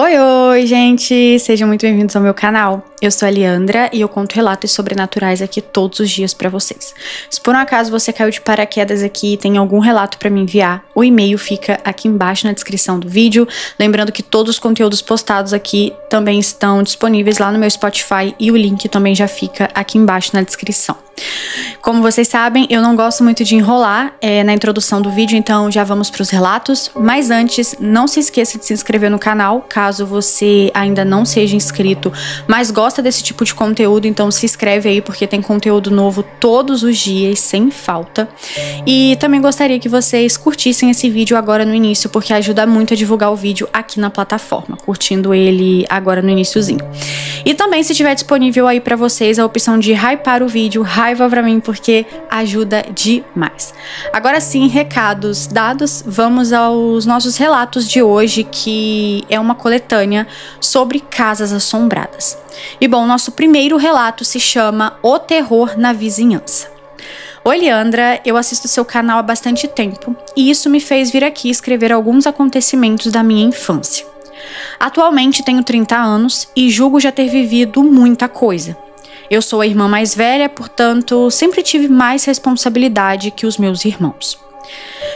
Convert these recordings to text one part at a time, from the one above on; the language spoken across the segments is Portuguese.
Oi, oi, gente! Sejam muito bem-vindos ao meu canal. Eu sou a Leandra e eu conto relatos sobrenaturais aqui todos os dias pra vocês. Se por um acaso você caiu de paraquedas aqui e tem algum relato pra me enviar, o e-mail fica aqui embaixo na descrição do vídeo. Lembrando que todos os conteúdos postados aqui também estão disponíveis lá no meu Spotify e o link também já fica aqui embaixo na descrição. Como vocês sabem, eu não gosto muito de enrolar na introdução do vídeo, então já vamos para os relatos. Mas antes, não se esqueça de se inscrever no canal, caso você ainda não seja inscrito, mas gosta desse tipo de conteúdo, então se inscreve aí, porque tem conteúdo novo todos os dias, sem falta. E também gostaria que vocês curtissem esse vídeo agora no início, porque ajuda muito a divulgar o vídeo aqui na plataforma, curtindo ele agora no iniciozinho. E também, se tiver disponível aí pra vocês a opção de hypar o vídeo, raiva pra mim, porque ajuda demais. Agora sim, recados dados, vamos aos nossos relatos de hoje, que é uma coletânea sobre casas assombradas. E bom, nosso primeiro relato se chama O Terror na Vizinhança. Oi, Leandra, eu assisto seu canal há bastante tempo, e isso me fez vir aqui escrever alguns acontecimentos da minha infância. Atualmente tenho 30 anos e julgo já ter vivido muita coisa. Eu sou a irmã mais velha, portanto, sempre tive mais responsabilidade que os meus irmãos.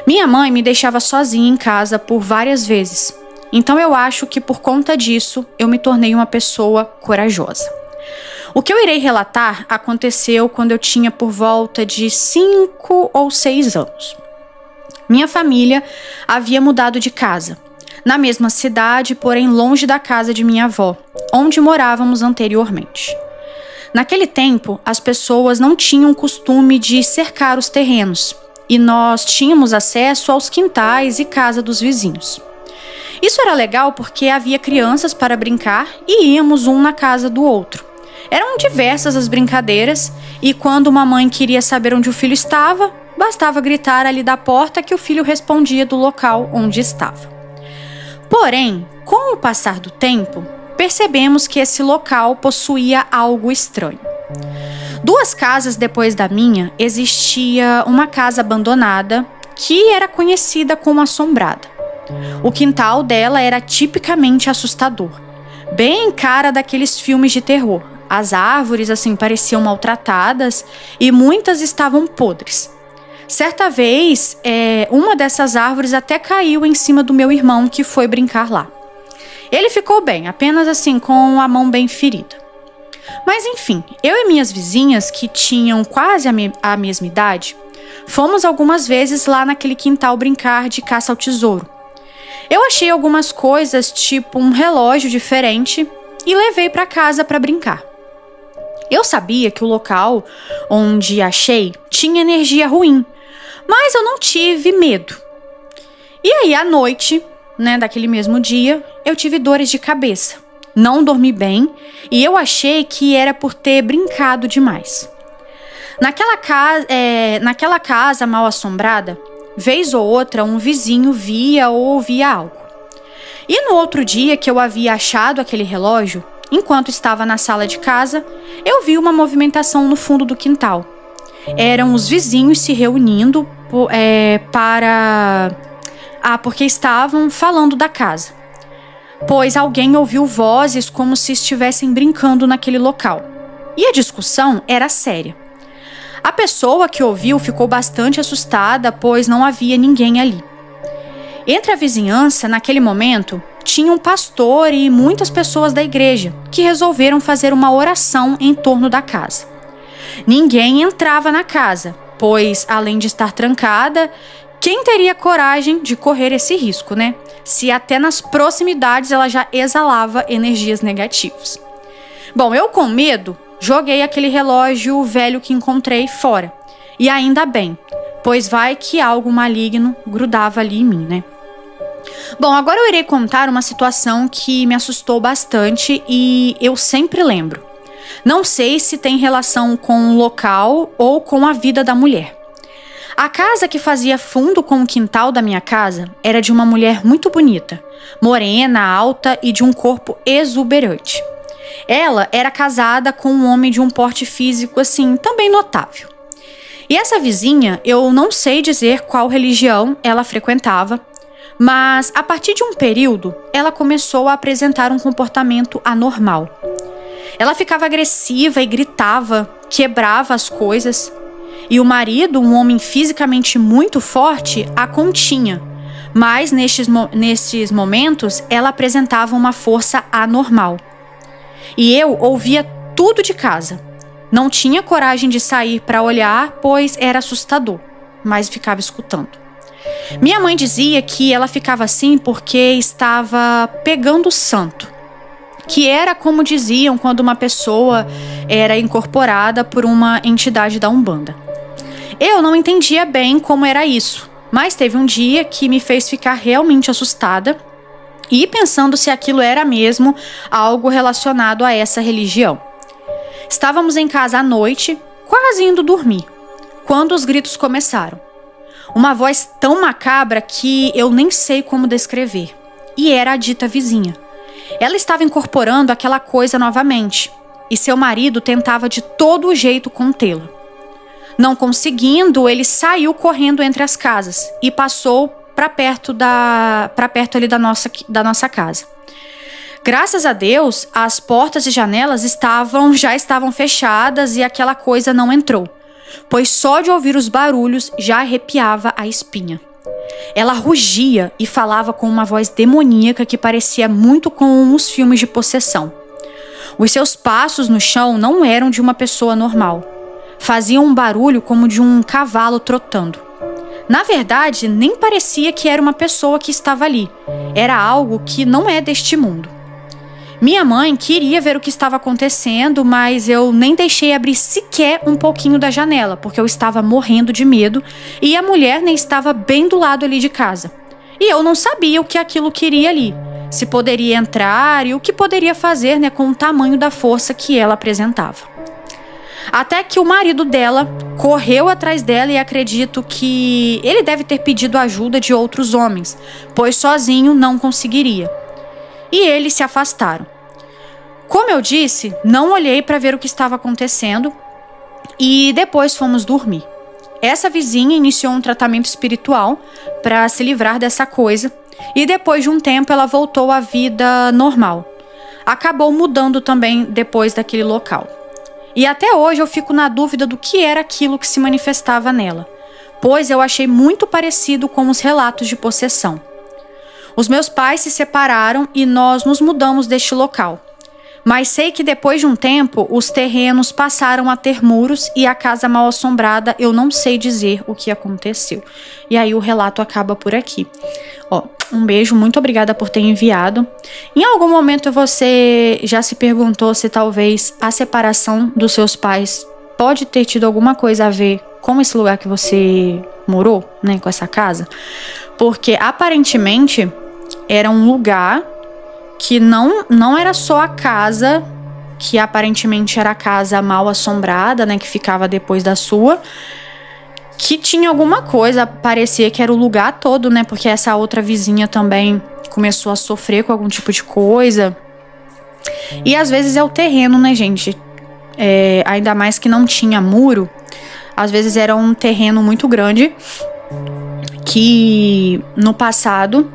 Minha mãe me deixava sozinha em casa por várias vezes, então eu acho que por conta disso eu me tornei uma pessoa corajosa. O que eu irei relatar aconteceu quando eu tinha por volta de 5 ou 6 anos. Minha família havia mudado de casa, na mesma cidade, porém longe da casa de minha avó, onde morávamos anteriormente. Naquele tempo, as pessoas não tinham costume de cercar os terrenos, e nós tínhamos acesso aos quintais e casa dos vizinhos. Isso era legal porque havia crianças para brincar e íamos um na casa do outro. Eram diversas as brincadeiras, e quando uma mãe queria saber onde o filho estava, bastava gritar ali da porta que o filho respondia do local onde estava. Porém, com o passar do tempo, percebemos que esse local possuía algo estranho. 2 casas depois da minha, existia uma casa abandonada que era conhecida como assombrada. O quintal dela era tipicamente assustador, bem cara daqueles filmes de terror. As árvores assim pareciam maltratadas e muitas estavam podres. Certa vez, uma dessas árvores até caiu em cima do meu irmão, que foi brincar lá. Ele ficou bem, apenas assim, com a mão bem ferida. Mas enfim, eu e minhas vizinhas, que tinham quase a mesma idade, fomos algumas vezes lá naquele quintal brincar de caça ao tesouro. Eu achei algumas coisas, tipo um relógio diferente, e levei para casa para brincar. Eu sabia que o local onde achei tinha energia ruim, mas eu não tive medo. E aí, à noite, daquele mesmo dia, eu tive dores de cabeça. Não dormi bem e eu achei que era por ter brincado demais. Naquela casa mal assombrada, vez ou outra, um vizinho via ou ouvia algo. E no outro dia que eu havia achado aquele relógio, enquanto estava na sala de casa, eu vi uma movimentação no fundo do quintal. Eram os vizinhos se reunindo porque estavam falando da casa, pois alguém ouviu vozes como se estivessem brincando naquele local. E a discussão era séria. A pessoa que ouviu ficou bastante assustada, pois não havia ninguém ali. Entre a vizinhança, naquele momento, tinha um pastor e muitas pessoas da igreja que resolveram fazer uma oração em torno da casa. Ninguém entrava na casa, pois, além de estar trancada, quem teria coragem de correr esse risco, Se até nas proximidades ela já exalava energias negativas. Bom, eu com medo, joguei aquele relógio velho que encontrei fora. E ainda bem, pois vai que algo maligno grudava ali em mim, Bom, agora eu irei contar uma situação que me assustou bastante e eu sempre lembro. Não sei se tem relação com o local ou com a vida da mulher. A casa que fazia fundo com o quintal da minha casa era de uma mulher muito bonita, morena, alta e de um corpo exuberante. Ela era casada com um homem de um porte físico assim, também notável. E essa vizinha, eu não sei dizer qual religião ela frequentava, Mas, a partir de um período, ela começou a apresentar um comportamento anormal. Ela ficava agressiva e gritava, quebrava as coisas. E o marido, um homem fisicamente muito forte, a continha. Mas, nesses momentos, ela apresentava uma força anormal. E eu ouvia tudo de casa. Não tinha coragem de sair para olhar, pois era assustador, mas ficava escutando. Minha mãe dizia que ela ficava assim porque estava pegando o santo, que era como diziam quando uma pessoa era incorporada por uma entidade da Umbanda. Eu não entendia bem como era isso, mas teve um dia que me fez ficar realmente assustada e pensando se aquilo era mesmo algo relacionado a essa religião. Estávamos em casa à noite, quase indo dormir, quando os gritos começaram. Uma voz tão macabra que eu nem sei como descrever. E era a dita vizinha. Ela estava incorporando aquela coisa novamente, e seu marido tentava de todo jeito contê-la. Não conseguindo, ele saiu correndo entre as casas e passou para perto ali da nossa casa. Graças a Deus, as portas e janelas já estavam fechadas e aquela coisa não entrou, pois só de ouvir os barulhos já arrepiava a espinha. Ela rugia e falava com uma voz demoníaca que parecia muito com os filmes de possessão. Os seus passos no chão não eram de uma pessoa normal. Faziam um barulho como de um cavalo trotando. Na verdade, nem parecia que era uma pessoa que estava ali. Era algo que não é deste mundo. Minha mãe queria ver o que estava acontecendo, mas eu nem deixei abrir sequer um pouquinho da janela, porque eu estava morrendo de medo e a mulher nem estava bem do lado ali de casa. E eu não sabia o que aquilo queria ali, se poderia entrar e o que poderia fazer, com o tamanho da força que ela apresentava. Até que o marido dela correu atrás dela e acredito que ele deve ter pedido ajuda de outros homens, pois sozinho não conseguiria. E eles se afastaram. Como eu disse, não olhei para ver o que estava acontecendo e depois fomos dormir. Essa vizinha iniciou um tratamento espiritual para se livrar dessa coisa e depois de um tempo ela voltou à vida normal. Acabou mudando também depois daquele local. E até hoje eu fico na dúvida do que era aquilo que se manifestava nela, pois eu achei muito parecido com os relatos de possessão. Os meus pais se separaram e nós nos mudamos deste local. Mas sei que depois de um tempo, os terrenos passaram a ter muros e a casa mal assombrada, eu não sei dizer o que aconteceu. E aí o relato acaba por aqui. Um beijo, muito obrigada por ter enviado. Em algum momento você já se perguntou se talvez a separação dos seus pais pode ter tido alguma coisa a ver com esse lugar que você morou, com essa casa? Porque aparentemente era um lugar que não era só a casa, que aparentemente era a casa mal assombrada, que ficava depois da sua, que tinha alguma coisa, parecia que era o lugar todo, porque essa outra vizinha também começou a sofrer com algum tipo de coisa. E às vezes é o terreno, gente? Ainda mais que não tinha muro, às vezes era um terreno muito grande, que no passado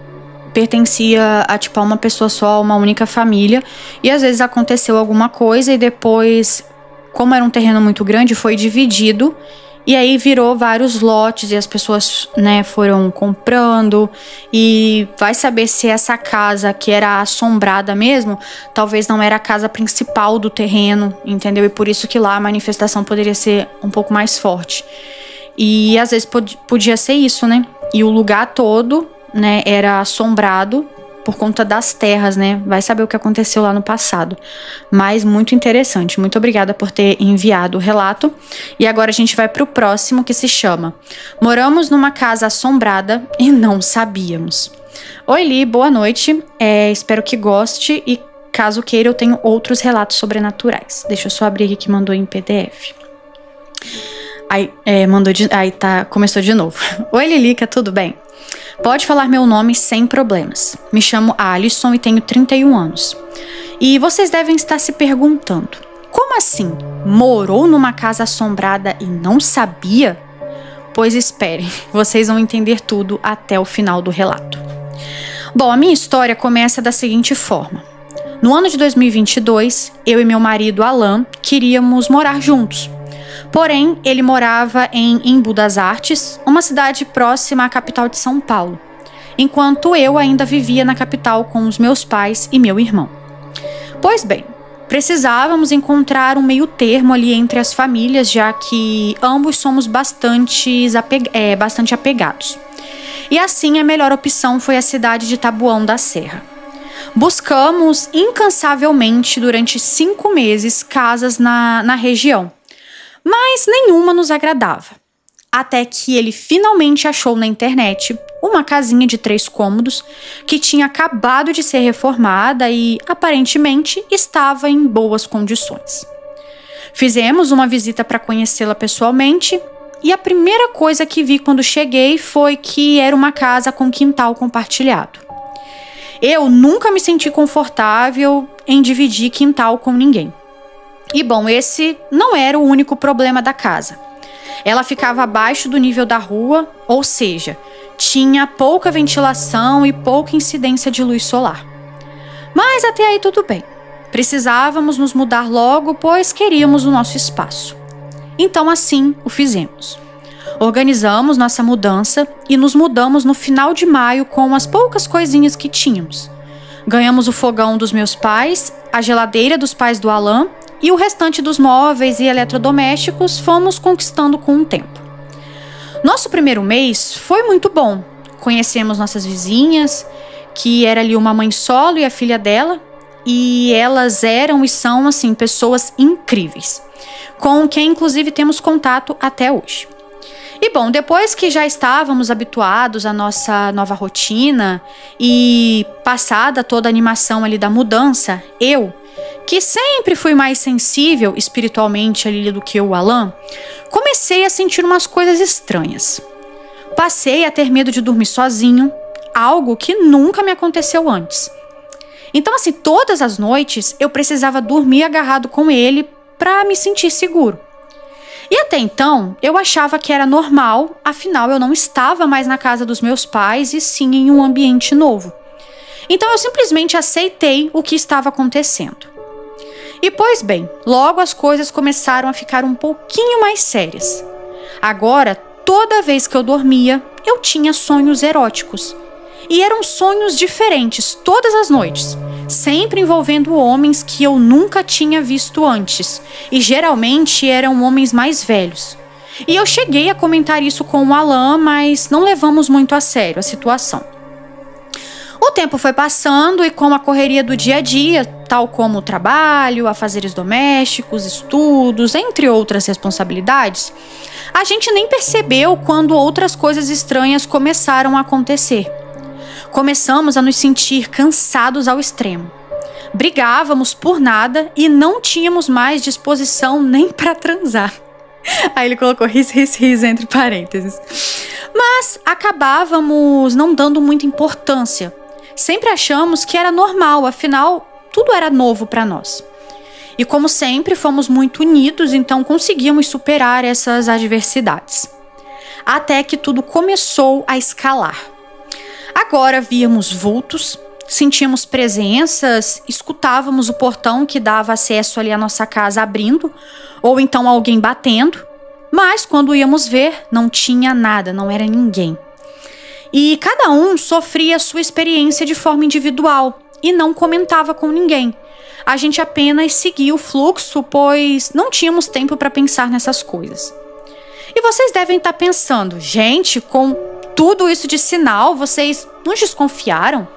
pertencia a uma pessoa só, uma única família, e às vezes aconteceu alguma coisa e depois, como era um terreno muito grande, foi dividido e aí virou vários lotes e as pessoas, foram comprando, e vai saber se essa casa que era assombrada mesmo, talvez não era a casa principal do terreno, entendeu? E por isso que lá a manifestação poderia ser um pouco mais forte. E às vezes podia ser isso, E o lugar todo, era assombrado por conta das terras, Vai saber o que aconteceu lá no passado. Mas muito interessante. Muito obrigada por ter enviado o relato. E agora a gente vai pro próximo, que se chama Moramos numa casa assombrada e não sabíamos. Oi, Li, boa noite. Espero que goste e caso queira eu tenho outros relatos sobrenaturais. Deixa eu só abrir aqui que mandou em PDF. Começou de novo. Oi, Lilica, tudo bem? Pode falar meu nome sem problemas. Me chamo Alisson e tenho 31 anos. E vocês devem estar se perguntando, como assim? Morou numa casa assombrada e não sabia? Pois esperem, vocês vão entender tudo até o final do relato. Bom, a minha história começa da seguinte forma. No ano de 2022, eu e meu marido Alan queríamos morar juntos. Porém, ele morava em Embu das Artes, uma cidade próxima à capital de São Paulo, enquanto eu ainda vivia na capital com os meus pais e meu irmão. Pois bem, precisávamos encontrar um meio termo ali entre as famílias, já que ambos somos bastante apegados. E assim a melhor opção foi a cidade de Taboão da Serra. Buscamos incansavelmente durante 5 meses casas na região, mas nenhuma nos agradava. Até que ele finalmente achou na internet uma casinha de 3 cômodos que tinha acabado de ser reformada e aparentemente estava em boas condições. Fizemos uma visita para conhecê-la pessoalmente e a primeira coisa que vi quando cheguei foi que era uma casa com quintal compartilhado. Eu nunca me senti confortável em dividir quintal com ninguém. E bom, esse não era o único problema da casa. Ela ficava abaixo do nível da rua, ou seja, tinha pouca ventilação e pouca incidência de luz solar. Mas até aí tudo bem. Precisávamos nos mudar logo, pois queríamos o nosso espaço. Então assim o fizemos. Organizamos nossa mudança e nos mudamos no final de maio com as poucas coisinhas que tínhamos. Ganhamos o fogão dos meus pais, a geladeira dos pais do Alan e o restante dos móveis e eletrodomésticos fomos conquistando com o tempo. Nosso primeiro mês foi muito bom. Conhecemos nossas vizinhas, que era ali uma mãe solo e a filha dela, e elas eram e são, assim, pessoas incríveis, com quem inclusive temos contato até hoje. E bom, depois que já estávamos habituados à nossa nova rotina e passada toda a animação ali da mudança, eu, que sempre fui mais sensível espiritualmente ali do que o Alan, comecei a sentir umas coisas estranhas. Passei a ter medo de dormir sozinho, algo que nunca me aconteceu antes. Então, assim, todas as noites eu precisava dormir agarrado com ele para me sentir seguro. E até então, eu achava que era normal, afinal eu não estava mais na casa dos meus pais e sim em um ambiente novo. Então eu simplesmente aceitei o que estava acontecendo. E pois bem, logo as coisas começaram a ficar um pouquinho mais sérias. Agora, toda vez que eu dormia, eu tinha sonhos eróticos. E eram sonhos diferentes todas as noites, sempre envolvendo homens que eu nunca tinha visto antes, e geralmente eram homens mais velhos. E eu cheguei a comentar isso com o Alan, mas não levamos muito a sério a situação. O tempo foi passando e com a correria do dia a dia, tal como o trabalho, afazeres domésticos, estudos, entre outras responsabilidades, a gente nem percebeu quando outras coisas estranhas começaram a acontecer. Começamos a nos sentir cansados ao extremo. Brigávamos por nada e não tínhamos mais disposição nem para transar. Aí ele colocou riso entre parênteses. Mas acabávamos não dando muita importância. Sempre achamos que era normal, afinal, tudo era novo para nós. E como sempre, fomos muito unidos, então conseguimos superar essas adversidades. Até que tudo começou a escalar. Agora víamos vultos, sentíamos presenças, escutávamos o portão que dava acesso ali à nossa casa abrindo, ou então alguém batendo, mas quando íamos ver, não tinha nada, não era ninguém. E cada um sofria a sua experiência de forma individual e não comentava com ninguém. A gente apenas seguia o fluxo, pois não tínhamos tempo para pensar nessas coisas. E vocês devem estar pensando, gente, com tudo isso de sinal, vocês nos desconfiaram?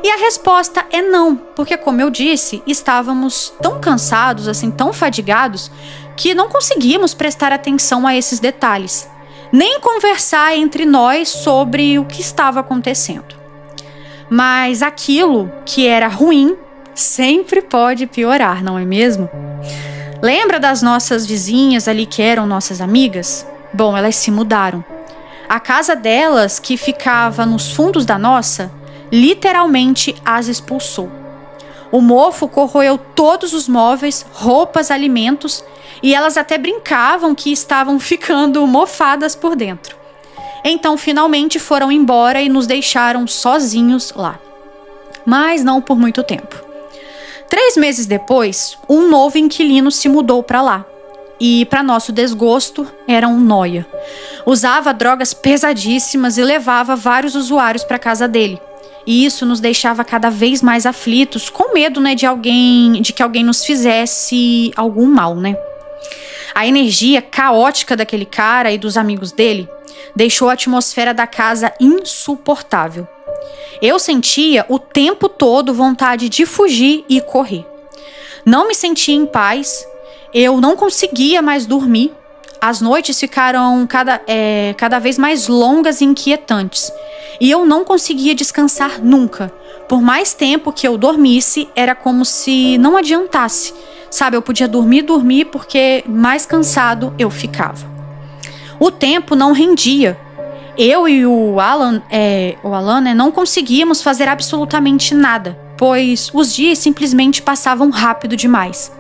E a resposta é não, porque como eu disse, estávamos tão cansados, assim, tão fadigados, que não conseguimos prestar atenção a esses detalhes, nem conversar entre nós sobre o que estava acontecendo. Mas aquilo que era ruim sempre pode piorar, não é mesmo? Lembra das nossas vizinhas ali que eram nossas amigas? Bom, elas se mudaram. A casa delas, que ficava nos fundos da nossa, literalmente as expulsou. O mofo corroeu todos os móveis, roupas, alimentos, e elas até brincavam que estavam ficando mofadas por dentro. Então, finalmente foram embora e nos deixaram sozinhos lá. Mas não por muito tempo. 3 meses depois, um novo inquilino se mudou para lá. E, para nosso desgosto, era um nóia. Usava drogas pesadíssimas e levava vários usuários para casa dele. E isso nos deixava cada vez mais aflitos, com medo, né, de que alguém nos fizesse algum mal, né? A energia caótica daquele cara e dos amigos dele deixou a atmosfera da casa insuportável. Eu sentia o tempo todo vontade de fugir e correr. Não me sentia em paz, eu não conseguia mais dormir. As noites ficaram cada vez mais longas e inquietantes. E eu não conseguia descansar nunca. Por mais tempo que eu dormisse, era como se não adiantasse. Sabe, eu podia dormir, porque mais cansado eu ficava. O tempo não rendia. Eu e o Alan, né, não conseguíamos fazer absolutamente nada, pois os dias simplesmente passavam rápido demais.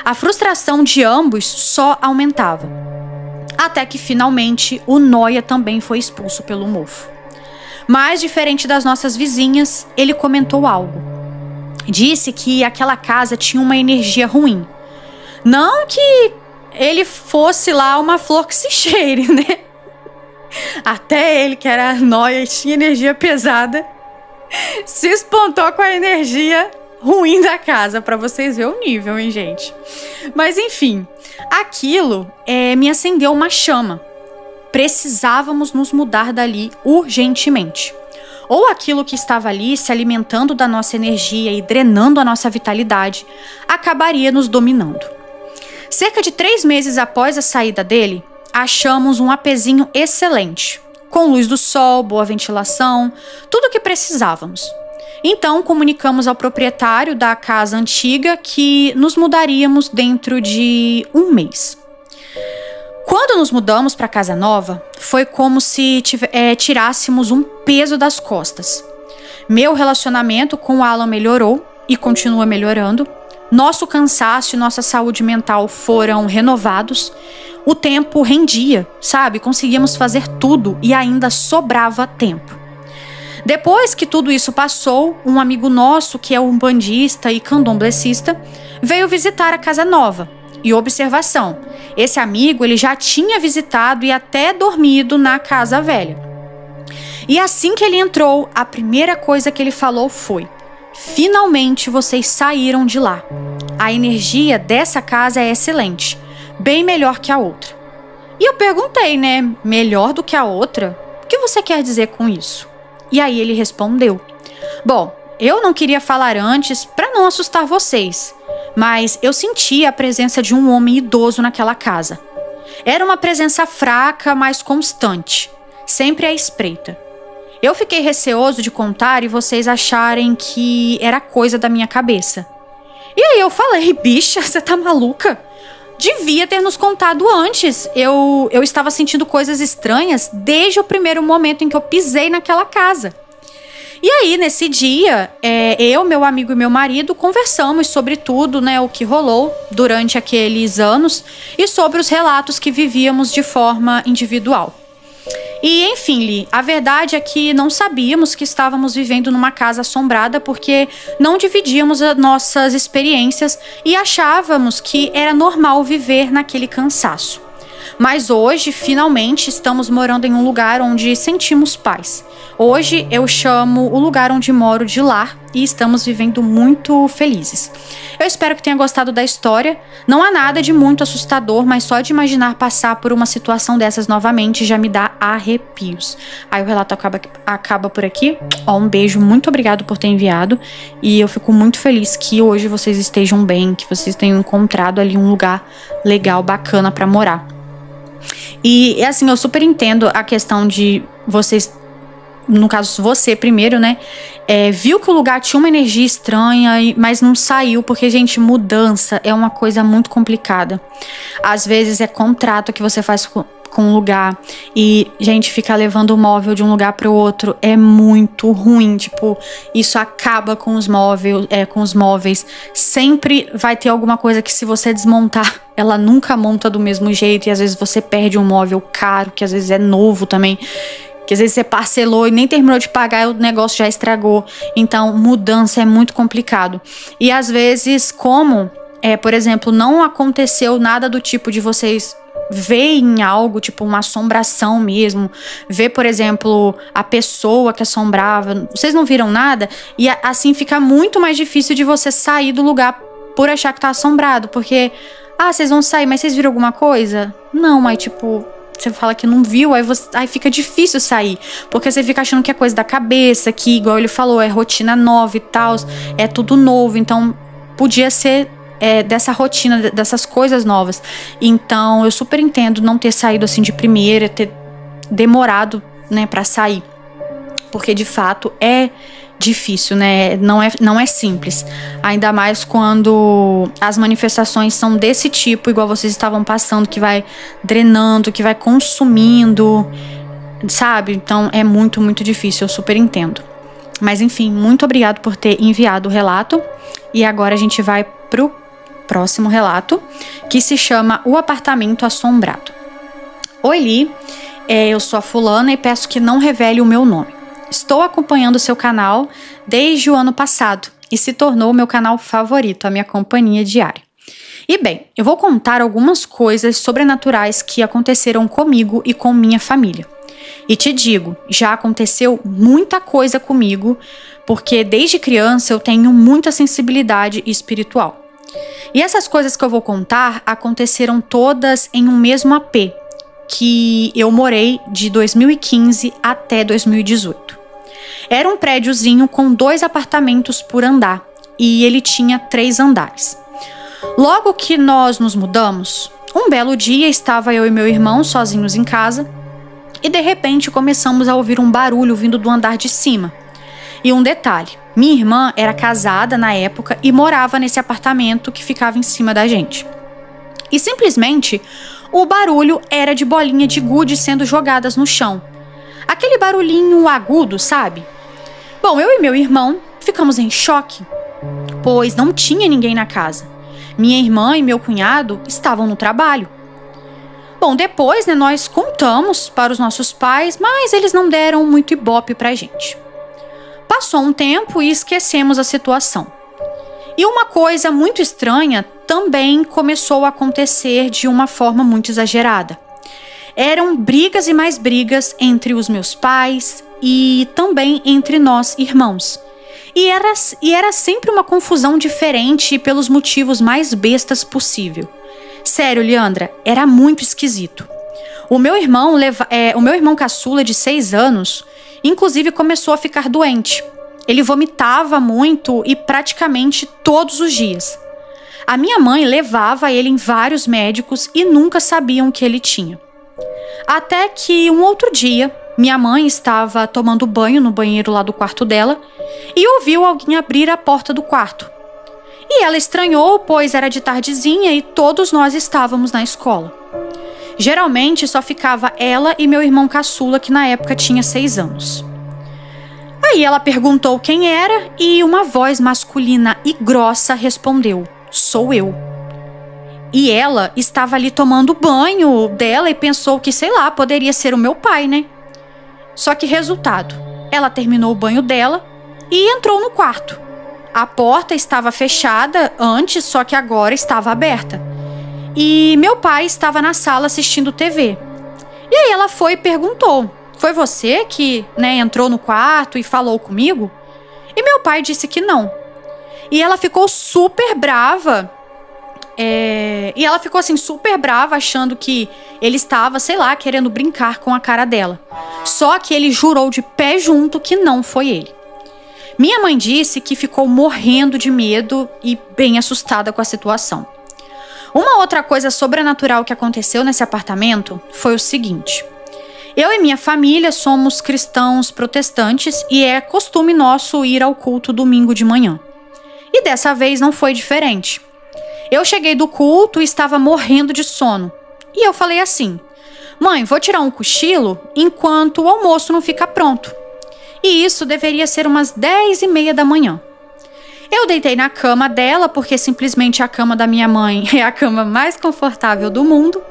A frustração de ambos só aumentava. Até que finalmente o nóia também foi expulso pelo mofo. Mas, diferente das nossas vizinhas, ele comentou algo. Disse que aquela casa tinha uma energia ruim. Não que ele fosse lá uma flor que se cheire, né? Até ele, que era nóia e tinha energia pesada, se espantou com a energia ruim da casa, pra vocês verem o nível, hein, gente? Mas enfim, aquilo me acendeu uma chama. Precisávamos nos mudar dali urgentemente. Ou aquilo que estava ali se alimentando da nossa energia e drenando a nossa vitalidade acabaria nos dominando. Cerca de 3 meses após a saída dele, achamos um apezinho excelente, com luz do sol, boa ventilação, tudo o que precisávamos. Então, comunicamos ao proprietário da casa antiga que nos mudaríamos dentro de 1 mês. Quando nos mudamos para a casa nova, foi como se tirássemos um peso das costas. Meu relacionamento com o Alan melhorou e continua melhorando. Nosso cansaço e nossa saúde mental foram renovados. O tempo rendia, sabe? Conseguíamos fazer tudo e ainda sobrava tempo. Depois que tudo isso passou, um amigo nosso, que é umbandista e candomblessista, veio visitar a casa nova. E observação, esse amigo ele já tinha visitado e até dormido na casa velha. E assim que ele entrou, a primeira coisa que ele falou foi: finalmente vocês saíram de lá. A energia dessa casa é excelente, bem melhor que a outra. E eu perguntei, né, melhor do que a outra? O que você quer dizer com isso? E aí ele respondeu: bom, eu não queria falar antes para não assustar vocês, mas eu sentia a presença de um homem idoso naquela casa. Era uma presença fraca, mas constante, sempre à espreita. Eu fiquei receoso de contar e vocês acharem que era coisa da minha cabeça. E aí eu falei: bicha, você tá maluca? Devia ter nos contado antes. Eu estava sentindo coisas estranhas desde o primeiro momento em que eu pisei naquela casa. E aí, nesse dia, eu, meu amigo e meu marido conversamos sobre tudo, né, o que rolou durante aqueles anos e sobre os relatos que vivíamos de forma individual. E, enfim, Li, a verdade é que não sabíamos que estávamos vivendo numa casa assombrada porque não dividíamos as nossas experiências e achávamos que era normal viver naquele cansaço. Mas hoje, finalmente, estamos morando em um lugar onde sentimos paz. Hoje eu chamo o lugar onde moro de lar e estamos vivendo muito felizes. Eu espero que tenha gostado da história. Não há nada de muito assustador, mas só de imaginar passar por uma situação dessas novamente já me dá arrepios. Aí o relato acaba por aqui. Um beijo, muito obrigado por ter enviado. E eu fico muito feliz que hoje vocês estejam bem, que vocês tenham encontrado ali um lugar legal, bacana pra morar. E assim, eu super entendo a questão de vocês, no caso você primeiro, né, viu que o lugar tinha uma energia estranha, mas não saiu, porque, gente, mudança é uma coisa muito complicada. Às vezes é contrato que você faz com um lugar e, gente, ficar levando o móvel de um lugar para o outro é muito ruim. Tipo, isso acaba com os móveis. Sempre vai ter alguma coisa que, se você desmontar, ela nunca monta do mesmo jeito. E às vezes você perde um móvel caro, que às vezes é novo também, que às vezes você parcelou e nem terminou de pagar e o negócio já estragou. Então, mudança é muito complicado. E às vezes, como, por exemplo, não aconteceu nada do tipo de vocês verem algo, tipo uma assombração mesmo, ver, por exemplo, a pessoa que assombrava, vocês não viram nada, e assim fica muito mais difícil de você sair do lugar por achar que tá assombrado, porque, vocês vão sair, mas vocês viram alguma coisa? Não, mas tipo, você fala que não viu, aí fica difícil sair, porque você fica achando que é coisa da cabeça, que, igual ele falou, é rotina nova e tal, é tudo novo, então podia ser dessa rotina, dessas coisas novas. Então eu super entendo não ter saído assim de primeira, ter demorado, né, pra sair, porque de fato é difícil, né? Não é simples. Ainda mais quando as manifestações são desse tipo, igual vocês estavam passando, que vai drenando, que vai consumindo, sabe? Então é muito, muito difícil, eu super entendo. Mas enfim, muito obrigado por ter enviado o relato. E agora a gente vai pro próximo relato, que se chama O Apartamento Assombrado. Oi, Li. Eu sou a fulana e peço que não revele o meu nome. Estou acompanhando o seu canal desde o ano passado e se tornou o meu canal favorito, a minha companhia diária. E bem, eu vou contar algumas coisas sobrenaturais que aconteceram comigo e com minha família. E te digo, já aconteceu muita coisa comigo, porque desde criança eu tenho muita sensibilidade espiritual. E essas coisas que eu vou contar aconteceram todas em um mesmo AP, que eu morei de 2015 até 2018. Era um prédiozinho com 2 apartamentos por andar e ele tinha 3 andares. Logo que nós nos mudamos, um belo dia estava eu e meu irmão sozinhos em casa e de repente começamos a ouvir um barulho vindo do andar de cima. E um detalhe, minha irmã era casada na época e morava nesse apartamento que ficava em cima da gente. E simplesmente o barulho era de bolinha de gude sendo jogadas no chão. Aquele barulhinho agudo, sabe? Bom, eu e meu irmão ficamos em choque, pois não tinha ninguém na casa. Minha irmã e meu cunhado estavam no trabalho. Bom, depois, nós contamos para os nossos pais, mas eles não deram muito ibope pra gente. Passou um tempo e esquecemos a situação. E uma coisa muito estranha também começou a acontecer de uma forma muito exagerada. Eram brigas e mais brigas entre os meus pais e também entre nós irmãos. E era sempre uma confusão diferente pelos motivos mais bestas possível. Sério, Leandra, era muito esquisito. O meu irmão caçula de 6 anos, inclusive começou a ficar doente. Ele vomitava muito e praticamente todos os dias. A minha mãe levava ele em vários médicos e nunca sabiam o que ele tinha. Até que um outro dia, minha mãe estava tomando banho no banheiro lá do quarto dela e ouviu alguém abrir a porta do quarto. E ela estranhou, pois era de tardezinha e todos nós estávamos na escola. Geralmente só ficava ela e meu irmão caçula, que na época tinha 6 anos. Aí ela perguntou quem era e uma voz masculina e grossa respondeu: "Sou eu." E ela estava ali tomando banho dela e pensou que, sei lá, poderia ser o meu pai, né? Só que resultado, ela terminou o banho dela e entrou no quarto. A porta estava fechada antes, só que agora estava aberta. E meu pai estava na sala assistindo TV. E aí ela foi e perguntou: "Foi você que, entrou no quarto e falou comigo?" E meu pai disse que não. E ela ficou super brava. E ela ficou assim super brava, achando que ele estava, sei lá, querendo brincar com a cara dela. Só que ele jurou de pé junto que não foi ele. Minha mãe disse que ficou morrendo de medo e bem assustada com a situação. Uma outra coisa sobrenatural que aconteceu nesse apartamento foi o seguinte: eu e minha família somos cristãos protestantes e é costume nosso ir ao culto domingo de manhã. E dessa vez não foi diferente. Eu cheguei do culto e estava morrendo de sono. E eu falei assim: Mãe, vou tirar um cochilo enquanto o almoço não fica pronto. E isso deveria ser umas 10h30 da manhã. Eu deitei na cama dela, porque simplesmente a cama da minha mãe é a cama mais confortável do mundo.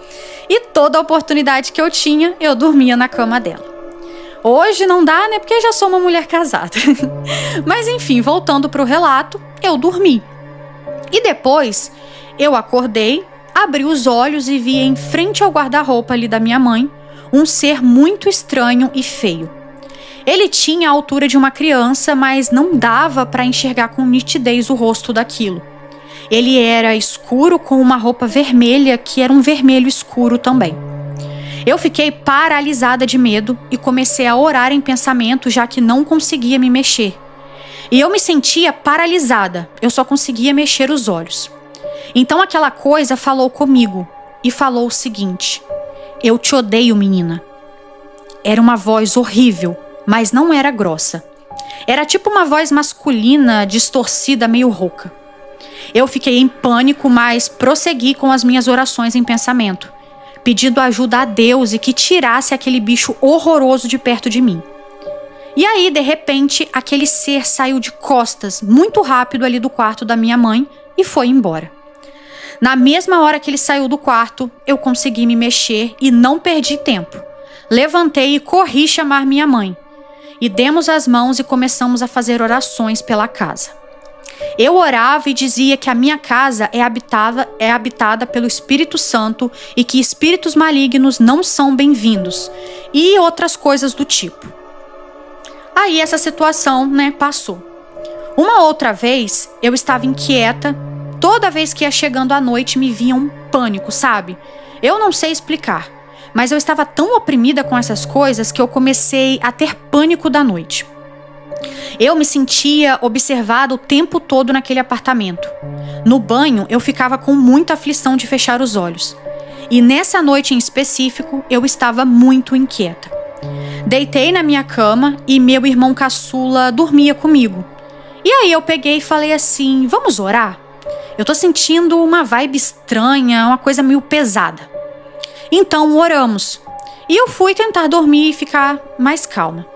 E toda oportunidade que eu tinha, eu dormia na cama dela. Hoje não dá, né? Porque já sou uma mulher casada. Mas enfim, voltando pro relato, eu dormi. E depois, eu acordei, abri os olhos e vi em frente ao guarda-roupa ali da minha mãe, um ser muito estranho e feio. Ele tinha a altura de uma criança, mas não dava para enxergar com nitidez o rosto daquilo. Ele era escuro com uma roupa vermelha, que era um vermelho escuro também. Eu fiquei paralisada de medo e comecei a orar em pensamento, já que não conseguia me mexer. E eu me sentia paralisada, eu só conseguia mexer os olhos. Então aquela coisa falou comigo e falou o seguinte: eu te odeio, menina. Era uma voz horrível, mas não era grossa. Era tipo uma voz masculina, distorcida, meio rouca. Eu fiquei em pânico, mas prossegui com as minhas orações em pensamento, pedindo ajuda a Deus e que tirasse aquele bicho horroroso de perto de mim. E aí, de repente, aquele ser saiu de costas, muito rápido ali do quarto da minha mãe e foi embora. Na mesma hora que ele saiu do quarto, eu consegui me mexer e não perdi tempo. Levantei e corri chamar minha mãe. E demos as mãos e começamos a fazer orações pela casa. Eu orava e dizia que a minha casa é habitada pelo Espírito Santo e que espíritos malignos não são bem-vindos. E outras coisas do tipo. Aí essa situação, passou. Uma outra vez, eu estava inquieta. Toda vez que ia chegando a noite, me vinha um pânico, sabe? Eu não sei explicar, mas eu estava tão oprimida com essas coisas que eu comecei a ter pânico da noite. Eu me sentia observada o tempo todo naquele apartamento. No banho, eu ficava com muita aflição de fechar os olhos. E nessa noite em específico, eu estava muito inquieta. Deitei na minha cama e meu irmão caçula dormia comigo. E aí eu peguei e falei assim: vamos orar? Eu tô sentindo uma vibe estranha, uma coisa meio pesada. Então oramos. E eu fui tentar dormir e ficar mais calma.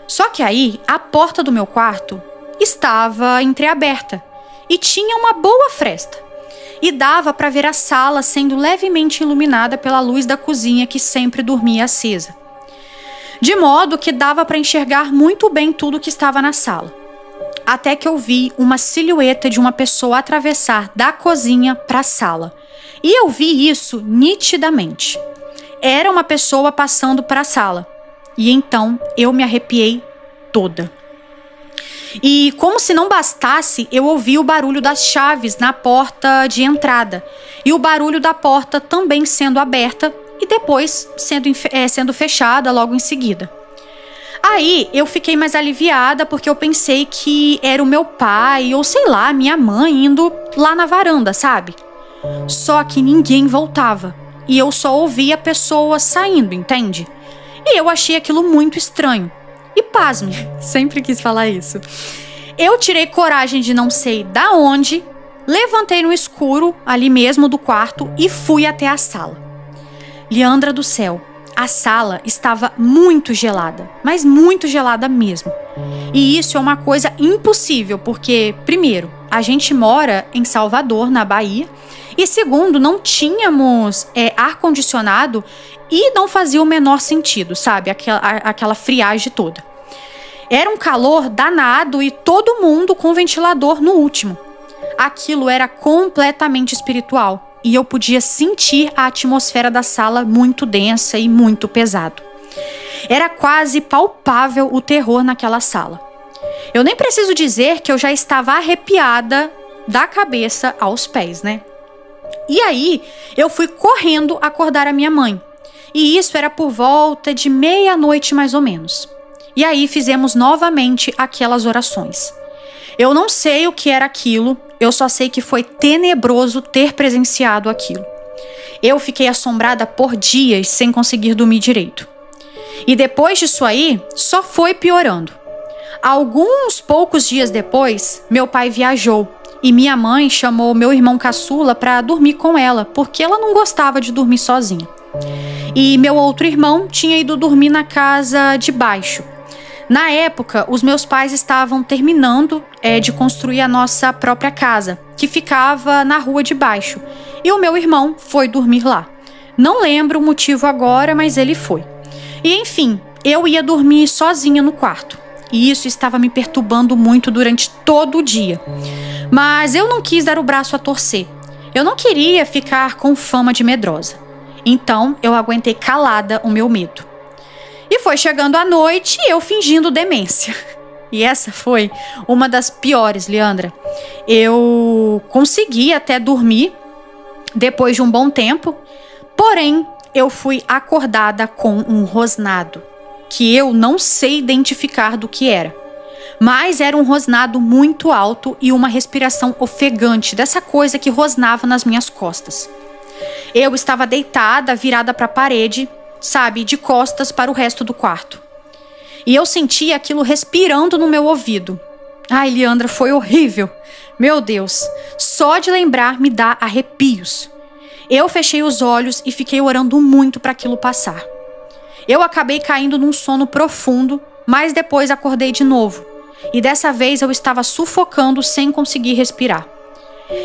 Só que aí, a porta do meu quarto estava entreaberta e tinha uma boa fresta. E dava para ver a sala sendo levemente iluminada pela luz da cozinha que sempre dormia acesa. De modo que dava para enxergar muito bem tudo que estava na sala. Até que eu vi uma silhueta de uma pessoa atravessar da cozinha para a sala. E eu vi isso nitidamente. Era uma pessoa passando para a sala. E então eu me arrepiei toda. E como se não bastasse, eu ouvi o barulho das chaves na porta de entrada. E o barulho da porta também sendo aberta e depois sendo fechada logo em seguida. Aí eu fiquei mais aliviada porque eu pensei que era o meu pai ou sei lá, minha mãe indo lá na varanda, sabe? Só que ninguém voltava e eu só ouvia a pessoa saindo, entende? E eu achei aquilo muito estranho. E pasme, sempre quis falar isso. Eu tirei coragem de não sei da onde, levantei no escuro, ali mesmo do quarto, e fui até a sala. Leandra do céu, a sala estava muito gelada, mas muito gelada mesmo. E isso é uma coisa impossível, porque, primeiro, a gente mora em Salvador, na Bahia, e segundo, não tínhamos ar-condicionado e não fazia o menor sentido, sabe? Aquela friagem toda. Era um calor danado e todo mundo com ventilador no último. Aquilo era completamente espiritual e eu podia sentir a atmosfera da sala muito densa e muito pesado. Era quase palpável o terror naquela sala. Eu nem preciso dizer que eu já estava arrepiada da cabeça aos pés, né? E aí, eu fui correndo acordar a minha mãe. E isso era por volta de 00:30 mais ou menos. E aí fizemos novamente aquelas orações. Eu não sei o que era aquilo, eu só sei que foi tenebroso ter presenciado aquilo. Eu fiquei assombrada por dias sem conseguir dormir direito. E depois disso aí, só foi piorando. Alguns poucos dias depois, meu pai viajou e minha mãe chamou meu irmão caçula para dormir com ela, porque ela não gostava de dormir sozinha. e meu outro irmão tinha ido dormir na casa de baixo. Na época, os meus pais estavam terminando de construir a nossa própria casa, que ficava na rua de baixo, e o meu irmão foi dormir lá. Não lembro o motivo agora, mas ele foi. E enfim, eu ia dormir sozinha no quarto, e isso estava me perturbando muito durante todo o dia. Mas eu não quis dar o braço a torcer. Eu não queria ficar com fama de medrosa. Então, eu aguentei calada o meu medo. E foi chegando a noite e eu fingindo demência. E essa foi uma das piores, Leandra. Eu consegui até dormir depois de um bom tempo, porém, eu fui acordada com um rosnado, que eu não sei identificar do que era. Mas era um rosnado muito alto e uma respiração ofegante, dessa coisa que rosnava nas minhas costas. Eu estava deitada, virada para a parede, sabe, de costas para o resto do quarto. E eu sentia aquilo respirando no meu ouvido. Ai, Leandra, foi horrível. Meu Deus, só de lembrar me dá arrepios. Eu fechei os olhos e fiquei orando muito para aquilo passar. Eu acabei caindo num sono profundo, mas depois acordei de novo. E dessa vez eu estava sufocando sem conseguir respirar.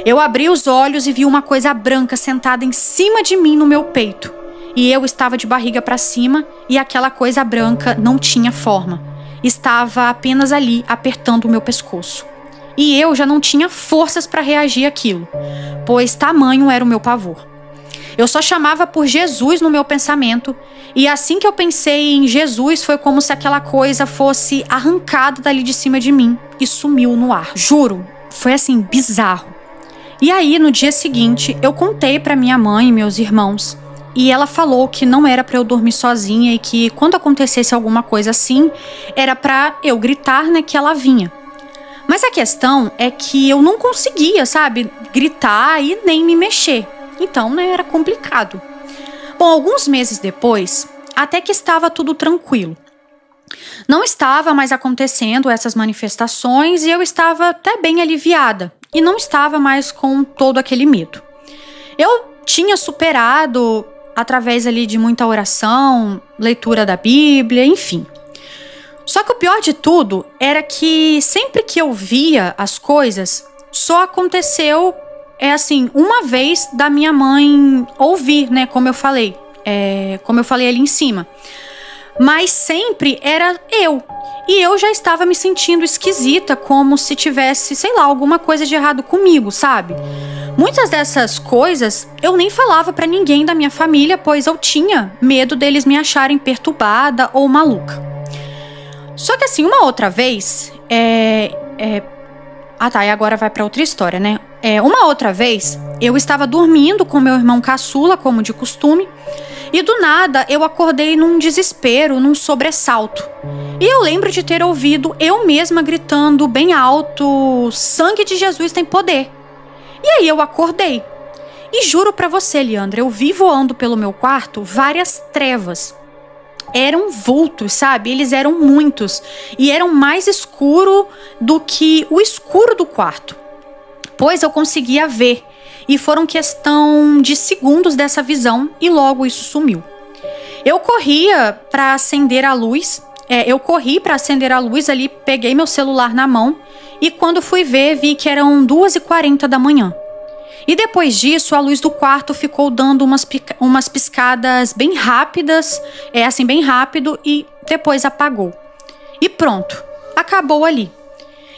Eu abri os olhos e vi uma coisa branca sentada em cima de mim no meu peito. E eu estava de barriga para cima e aquela coisa branca não tinha forma. Estava apenas ali apertando o meu pescoço. E eu já não tinha forças para reagir àquilo, pois tamanho era o meu pavor. Eu só chamava por Jesus no meu pensamento, e assim que eu pensei em Jesus, foi como se aquela coisa fosse arrancada dali de cima de mim e sumiu no ar. Juro, foi assim, bizarro. E aí, no dia seguinte, eu contei para minha mãe e meus irmãos, e ela falou que não era para eu dormir sozinha e que quando acontecesse alguma coisa assim, era para eu gritar, né, que ela vinha. Mas a questão é que eu não conseguia, sabe, gritar e nem me mexer. Então, né, era complicado. Bom, alguns meses depois, até que estava tudo tranquilo. Não estava mais acontecendo essas manifestações e eu estava até bem aliviada. E não estava mais com todo aquele medo. Eu tinha superado através ali de muita oração, leitura da Bíblia, enfim. Só que o pior de tudo era que sempre que eu via as coisas, só aconteceu, uma vez da minha mãe ouvir, né, como eu falei ali em cima. Mas sempre era eu. E eu já estava me sentindo esquisita, como se tivesse, sei lá, alguma coisa de errado comigo, sabe? Muitas dessas coisas eu nem falava pra ninguém da minha família, pois eu tinha medo deles me acharem perturbada ou maluca. Só que assim, uma outra vez, e agora vai pra outra história, né? Uma outra vez, eu estava dormindo com meu irmão caçula, como de costume, e do nada eu acordei num desespero, num sobressalto. E eu lembro de ter ouvido eu mesma gritando bem alto: "Sangue de Jesus tem poder". E aí eu acordei. E juro pra você, Leandra, eu vi voando pelo meu quarto várias trevas. Eram vultos, sabe? Eles eram muitos. E eram mais escuro do que o escuro do quarto. Pois eu conseguia ver. E foram questão de segundos dessa visão e logo isso sumiu. Eu corria para acender a luz. Ali, peguei meu celular na mão. E quando fui ver, vi que eram 2h40 da manhã. E depois disso, a luz do quarto ficou dando umas piscadas bem rápidas, bem rápido, e depois apagou. E pronto, acabou ali.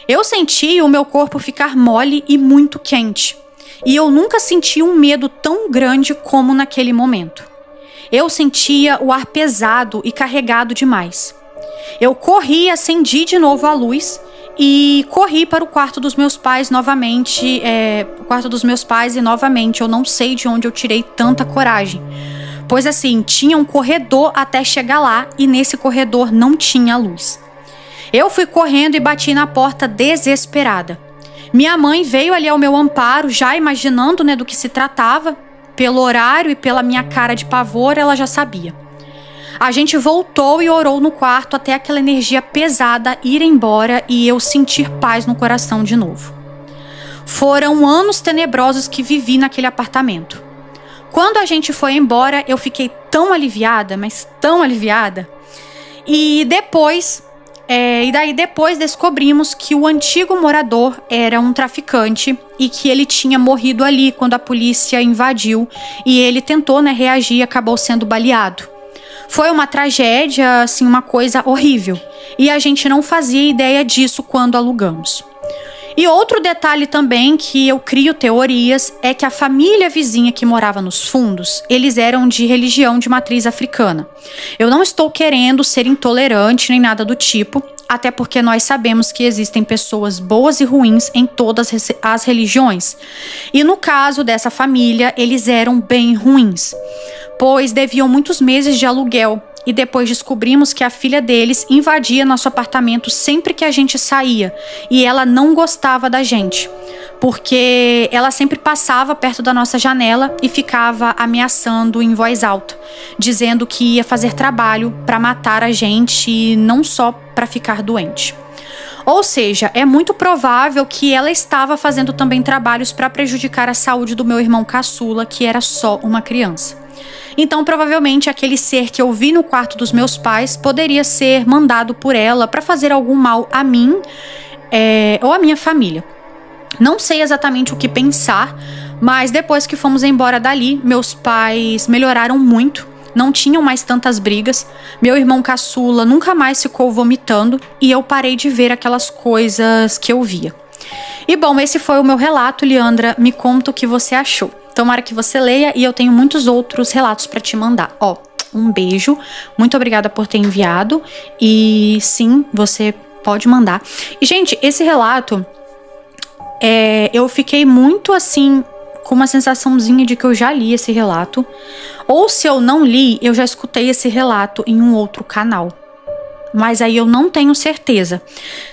Eu senti o meu corpo ficar mole e muito quente. E eu nunca senti um medo tão grande como naquele momento. Eu sentia o ar pesado e carregado demais. Eu corri, acendi de novo a luz e corri para o quarto dos meus pais novamente. E novamente eu não sei de onde eu tirei tanta coragem. Pois assim, tinha um corredor até chegar lá e nesse corredor não tinha luz. Eu fui correndo e bati na porta desesperada. Minha mãe veio ali ao meu amparo, já imaginando, né, do que se tratava. Pelo horário e pela minha cara de pavor, ela já sabia. A gente voltou e orou no quarto até aquela energia pesada ir embora e eu sentir paz no coração de novo. Foram anos tenebrosos que vivi naquele apartamento. Quando a gente foi embora, eu fiquei tão aliviada, mas tão aliviada. E daí depois descobrimos que o antigo morador era um traficante e que ele tinha morrido ali quando a polícia invadiu e ele tentou, reagir e acabou sendo baleado. Foi uma tragédia, assim, uma coisa horrível. E a gente não fazia ideia disso quando alugamos. E outro detalhe também que eu crio teorias é que a família vizinha que morava nos fundos, eles eram de religião de matriz africana. Eu não estou querendo ser intolerante nem nada do tipo, até porque nós sabemos que existem pessoas boas e ruins em todas as religiões. E no caso dessa família, eles eram bem ruins, pois deviam muitos meses de aluguel. E depois descobrimos que a filha deles invadia nosso apartamento sempre que a gente saía. E ela não gostava da gente, porque ela sempre passava perto da nossa janela e ficava ameaçando em voz alta, dizendo que ia fazer trabalho para matar a gente e não só para ficar doente. Ou seja, é muito provável que ela estava fazendo também trabalhos para prejudicar a saúde do meu irmão caçula, que era só uma criança. Então, provavelmente, aquele ser que eu vi no quarto dos meus pais poderia ser mandado por ela para fazer algum mal a mim ou à minha família. Não sei exatamente o que pensar, mas depois que fomos embora dali, meus pais melhoraram muito, não tinham mais tantas brigas, meu irmão caçula nunca mais ficou vomitando e eu parei de ver aquelas coisas que eu via. E bom, esse foi o meu relato, Leandra. Me conta o que você achou. Tomara que você leia e eu tenho muitos outros relatos para te mandar. Um beijo. Muito obrigada por ter enviado. E sim, você pode mandar. E, gente, esse relato, eu fiquei muito assim, com uma sensaçãozinha de que eu já li esse relato. Ou se eu não li, eu já escutei esse relato em um outro canal. Mas aí eu não tenho certeza.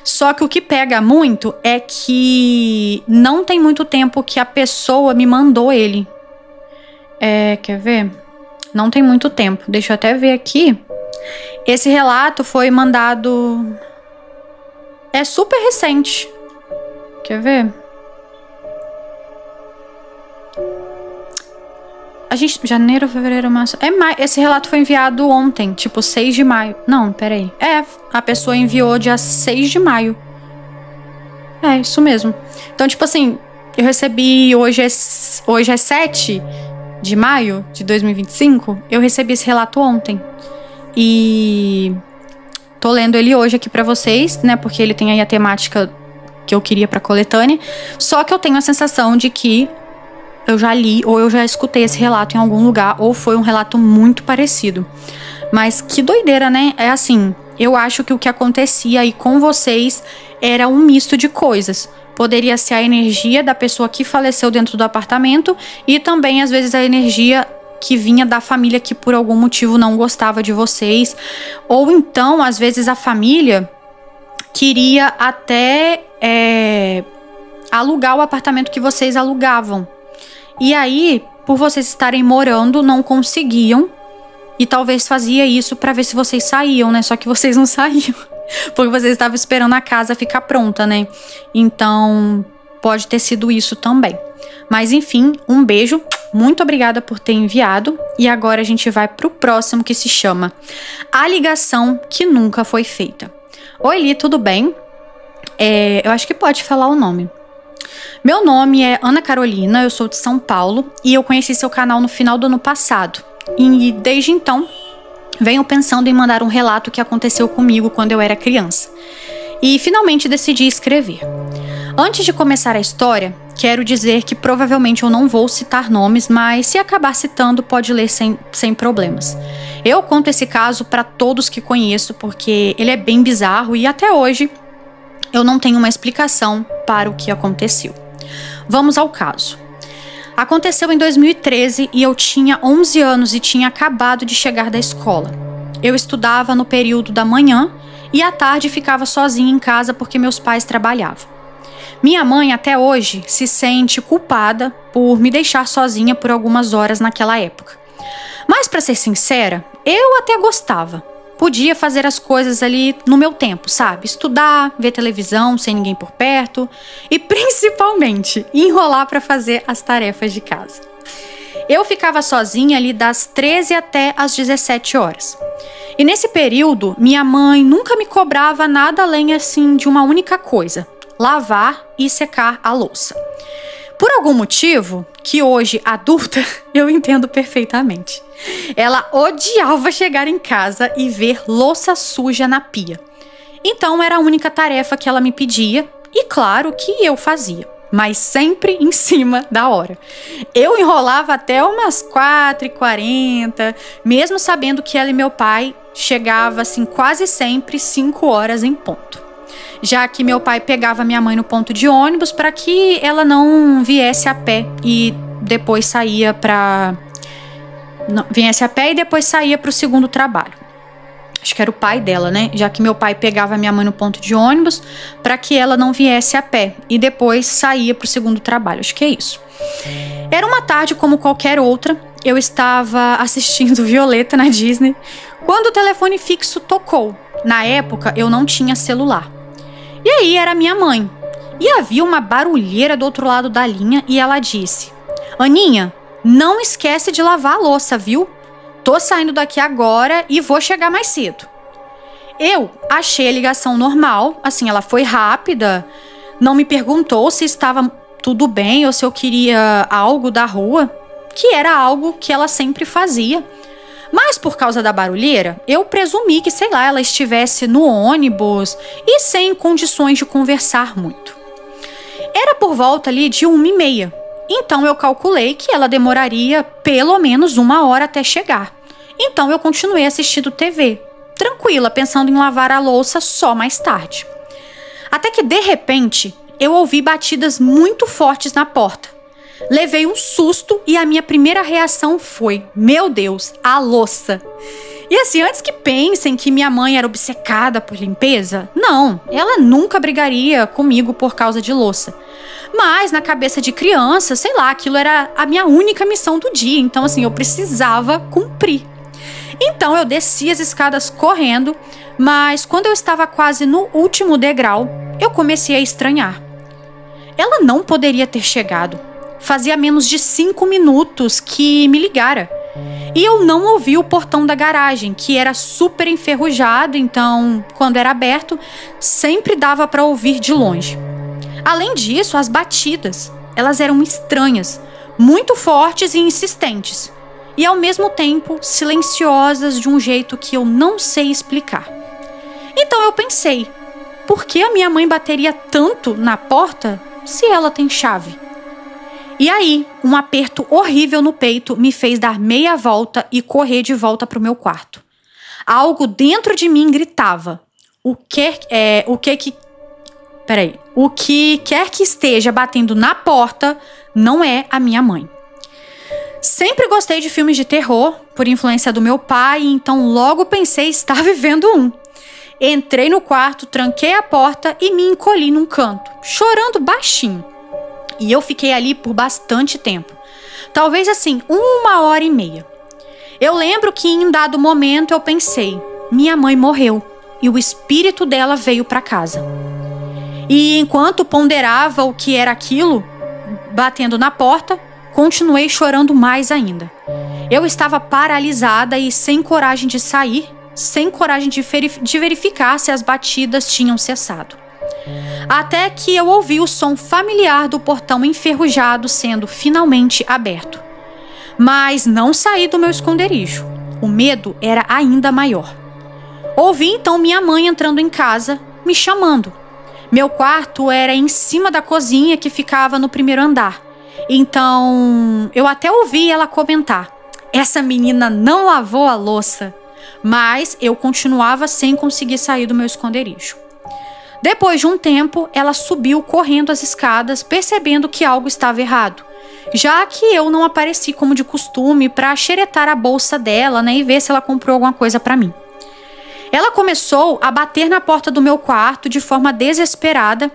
Só que o que pega muito é que não tem muito tempo que a pessoa me mandou ele. Quer ver? Não tem muito tempo. Deixa eu até ver aqui. Esse relato foi mandado... É super recente. Quer ver? Janeiro, fevereiro, março... Esse relato foi enviado ontem, tipo 6 de maio. Não, peraí. A pessoa enviou dia 6 de maio. Isso mesmo. Então, tipo assim, eu recebi... Hoje é 7 de maio de 2025. Eu recebi esse relato ontem. E... tô lendo ele hoje aqui pra vocês, porque ele tem aí a temática que eu queria pra coletânea. Só que eu tenho a sensação de que eu já li ou eu já escutei esse relato em algum lugar, ou foi um relato muito parecido. Mas que doideira, né? É assim, eu acho que o que acontecia aí com vocês era um misto de coisas. Poderia ser a energia da pessoa que faleceu dentro do apartamento e também, às vezes, a energia que vinha da família que por algum motivo não gostava de vocês. Ou então, às vezes, a família queria até alugar o apartamento que vocês alugavam. E aí, por vocês estarem morando, não conseguiam. E talvez fazia isso pra ver se vocês saíam, Só que vocês não saíam. Porque vocês estavam esperando a casa ficar pronta, Então, pode ter sido isso também. Mas enfim, um beijo. Muito obrigada por ter enviado. E agora a gente vai pro próximo, que se chama A Ligação que Nunca Foi Feita. Oi, Li, tudo bem? Eu acho que pode falar o nome. Meu nome é Ana Carolina, eu sou de São Paulo e eu conheci seu canal no final do ano passado. E desde então, venho pensando em mandar um relato que aconteceu comigo quando eu era criança. E finalmente decidi escrever. Antes de começar a história, quero dizer que provavelmente eu não vou citar nomes, mas se acabar citando, pode ler sem problemas. Eu conto esse caso para todos que conheço porque ele é bem bizarro e até hoje eu não tenho uma explicação para o que aconteceu. Vamos ao caso. Aconteceu em 2013 e eu tinha 11 anos e tinha acabado de chegar da escola. Eu estudava no período da manhã e à tarde ficava sozinha em casa porque meus pais trabalhavam. Minha mãe até hoje se sente culpada por me deixar sozinha por algumas horas naquela época. Mas para ser sincera, eu até gostava. Podia fazer as coisas ali no meu tempo, sabe? Estudar, ver televisão sem ninguém por perto e principalmente enrolar para fazer as tarefas de casa. Eu ficava sozinha ali das 13 até as 17 horas. E nesse período, minha mãe nunca me cobrava nada além assim de uma única coisa: lavar e secar a louça. Por algum motivo, que hoje, adulta, eu entendo perfeitamente. Ela odiava chegar em casa e ver louça suja na pia. Então era a única tarefa que ela me pedia, e claro que eu fazia, mas sempre em cima da hora. Eu enrolava até umas 4h40, mesmo sabendo que ela e meu pai chegava assim quase sempre 5 horas em ponto. Já que meu pai pegava minha mãe no ponto de ônibus para que ela não viesse a pé e depois saía para o segundo trabalho. Acho que era o pai dela, né? Já que meu pai pegava minha mãe no ponto de ônibus para que ela não viesse a pé e depois saía para o segundo trabalho. Acho que é isso. Era uma tarde como qualquer outra. Eu estava assistindo Violeta na Disney quando o telefone fixo tocou. Na época, eu não tinha celular. E aí era minha mãe. E havia uma barulheira do outro lado da linha e ela disse: Aninha, não esquece de lavar a louça, viu? Tô saindo daqui agora e vou chegar mais cedo. Eu achei a ligação normal, assim, ela foi rápida, não me perguntou se estava tudo bem ou se eu queria algo da rua, que era algo que ela sempre fazia. Mas por causa da barulheira, eu presumi que, sei lá, ela estivesse no ônibus e sem condições de conversar muito. Era por volta ali de 1h30. Então eu calculei que ela demoraria pelo menos 1 hora até chegar. Então eu continuei assistindo TV, tranquila, pensando em lavar a louça só mais tarde. Até que de repente eu ouvi batidas muito fortes na porta. Levei um susto e a minha primeira reação foi: meu Deus, a louça! E assim, antes que pensem que minha mãe era obcecada por limpeza, não, ela nunca brigaria comigo por causa de louça. Mas na cabeça de criança, sei lá, aquilo era a minha única missão do dia, então assim, eu precisava cumprir. Então eu desci as escadas correndo, mas quando eu estava quase no último degrau, eu comecei a estranhar. Ela não poderia ter chegado. Fazia menos de 5 minutos que me ligara. E eu não ouvi o portão da garagem, que era super enferrujado, então, quando era aberto, sempre dava para ouvir de longe. Além disso, as batidas, elas eram estranhas, muito fortes e insistentes, e ao mesmo tempo silenciosas de um jeito que eu não sei explicar. Então eu pensei, por que a minha mãe bateria tanto na porta se ela tem chave? E aí, um aperto horrível no peito me fez dar meia volta e correr de volta para o meu quarto. Algo dentro de mim gritava: o que quer que esteja batendo na porta não é a minha mãe. Sempre gostei de filmes de terror, por influência do meu pai, então logo pensei estar vivendo um. Entrei no quarto, tranquei a porta e me encolhi num canto, chorando baixinho. E eu fiquei ali por bastante tempo. Talvez assim, 1h30. Eu lembro que em um dado momento eu pensei: minha mãe morreu e o espírito dela veio para casa. E enquanto ponderava o que era aquilo, batendo na porta, continuei chorando mais ainda. Eu estava paralisada e sem coragem de sair, sem coragem de verificar se as batidas tinham cessado. Até que eu ouvi o som familiar do portão enferrujado sendo finalmente aberto. Mas não saí do meu esconderijo. O medo era ainda maior. Ouvi então minha mãe entrando em casa, me chamando. Meu quarto era em cima da cozinha que ficava no primeiro andar. Então eu até ouvi ela comentar: essa menina não lavou a louça. Mas eu continuava sem conseguir sair do meu esconderijo. Depois de um tempo, ela subiu correndo as escadas, percebendo que algo estava errado, já que eu não apareci como de costume para xeretar a bolsa dela, né, e ver se ela comprou alguma coisa para mim. Ela começou a bater na porta do meu quarto de forma desesperada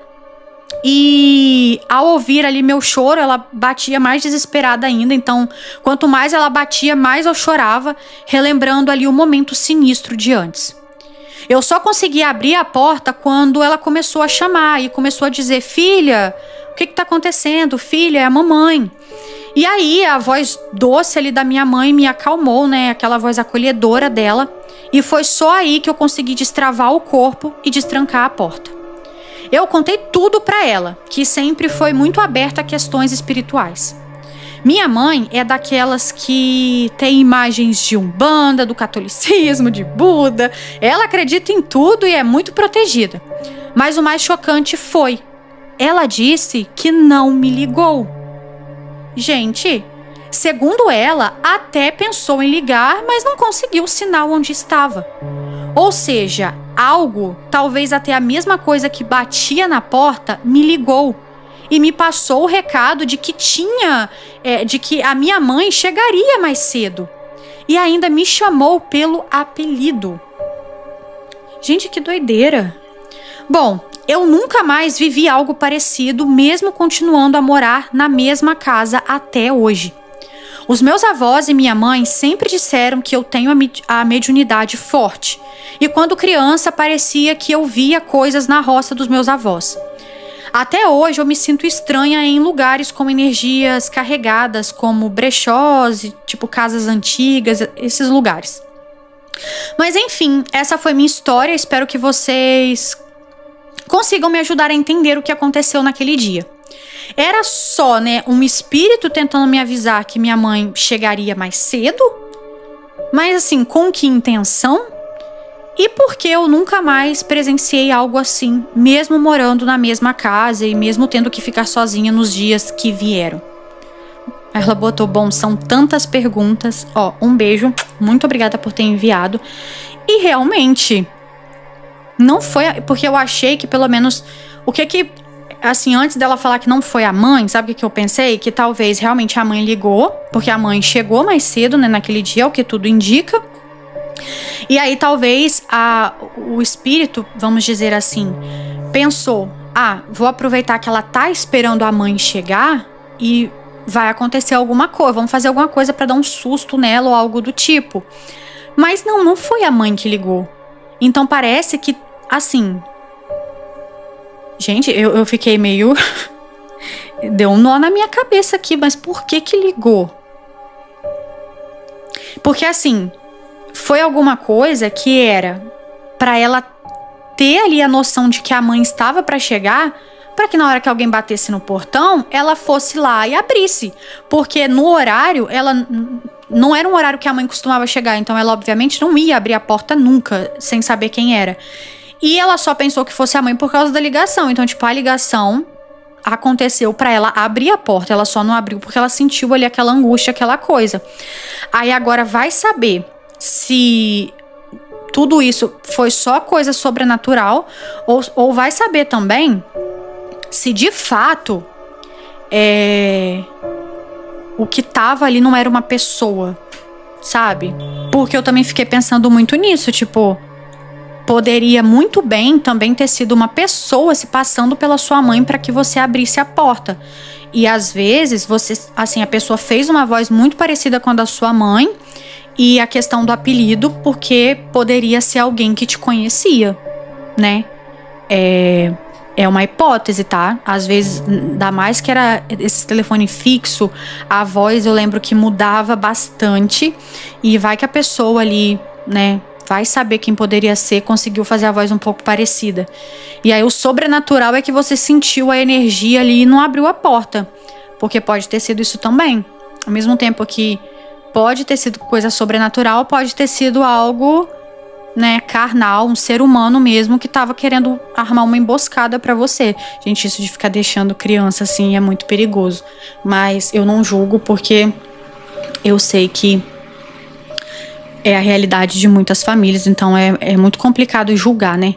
e, ao ouvir ali meu choro, ela batia mais desesperada ainda. Então, quanto mais ela batia, mais eu chorava, relembrando ali o momento sinistro de antes. Eu só consegui abrir a porta quando ela começou a chamar e começou a dizer: filha, o que está acontecendo? Filha, é a mamãe. E aí a voz doce ali da minha mãe me acalmou, né? Aquela voz acolhedora dela. E foi só aí que eu consegui destravar o corpo e destrancar a porta. Eu contei tudo pra ela, que sempre foi muito aberta a questões espirituais. Minha mãe é daquelas que tem imagens de Umbanda, do catolicismo, de Buda. Ela acredita em tudo e é muito protegida. Mas o mais chocante foi: ela disse que não me ligou. Gente, segundo ela, até pensou em ligar, mas não conseguiu o sinal onde estava. Ou seja, algo, talvez até a mesma coisa que batia na porta, me ligou e me passou o recado de que de que a minha mãe chegaria mais cedo. E ainda me chamou pelo apelido. Gente, que doideira. Bom, eu nunca mais vivi algo parecido, mesmo continuando a morar na mesma casa até hoje. Os meus avós e minha mãe sempre disseram que eu tenho a mediunidade forte. E quando criança, parecia que eu via coisas na roça dos meus avós. Até hoje eu me sinto estranha em lugares com energias carregadas, como brechós, tipo casas antigas, esses lugares. Mas enfim, essa foi minha história. Espero que vocês consigam me ajudar a entender o que aconteceu naquele dia. Era só, né, um espírito tentando me avisar que minha mãe chegaria mais cedo? Mas assim, com que intenção? E por que eu nunca mais presenciei algo assim, mesmo morando na mesma casa e mesmo tendo que ficar sozinha nos dias que vieram? Ela botou: bom, são tantas perguntas. Ó, um beijo, muito obrigada por ter enviado. E realmente, não foi, porque eu achei que pelo menos, assim, antes dela falar que não foi a mãe, sabe o que eu pensei? Que talvez realmente a mãe ligou, porque a mãe chegou mais cedo, né, naquele dia, o que tudo indica. E aí talvez o espírito, vamos dizer assim, pensou: vou aproveitar que ela tá esperando a mãe chegar e vai acontecer alguma coisa, vamos fazer alguma coisa pra dar um susto nela ou algo do tipo. Mas não foi a mãe que ligou. Então parece que, assim... Gente, eu fiquei meio... Deu um nó na minha cabeça aqui, mas por que ligou? Porque assim... Foi alguma coisa que era pra ela ter ali a noção de que a mãe estava pra chegar, pra que na hora que alguém batesse no portão, ela fosse lá e abrisse. Porque no horário, ela não era um horário que a mãe costumava chegar, então ela obviamente não ia abrir a porta nunca, sem saber quem era. E ela só pensou que fosse a mãe por causa da ligação. Então, tipo, a ligação aconteceu pra ela abrir a porta, ela só não abriu porque ela sentiu ali aquela angústia, aquela coisa. Aí agora vai saber se tudo isso foi só coisa sobrenatural ou vai saber também se de fato o que tava ali não era uma pessoa, sabe? Porque eu também fiquei pensando muito nisso, tipo, poderia muito bem também ter sido uma pessoa se passando pela sua mãe para que você abrisse a porta. E às vezes você, assim, a pessoa fez uma voz muito parecida com a da sua mãe. E a questão do apelido, porque poderia ser alguém que te conhecia, né? É uma hipótese, tá? Às vezes, ainda mais que era esse telefone fixo, a voz eu lembro que mudava bastante. E vai que a pessoa ali, né, vai saber quem poderia ser, conseguiu fazer a voz um pouco parecida. E aí o sobrenatural é que você sentiu a energia ali e não abriu a porta. Porque pode ter sido isso também. Ao mesmo tempo que pode ter sido coisa sobrenatural, pode ter sido algo, né, carnal, um ser humano mesmo que tava querendo armar uma emboscada pra você. Gente, isso de ficar deixando criança assim é muito perigoso. Mas eu não julgo porque eu sei que é a realidade de muitas famílias, então é muito complicado julgar, né?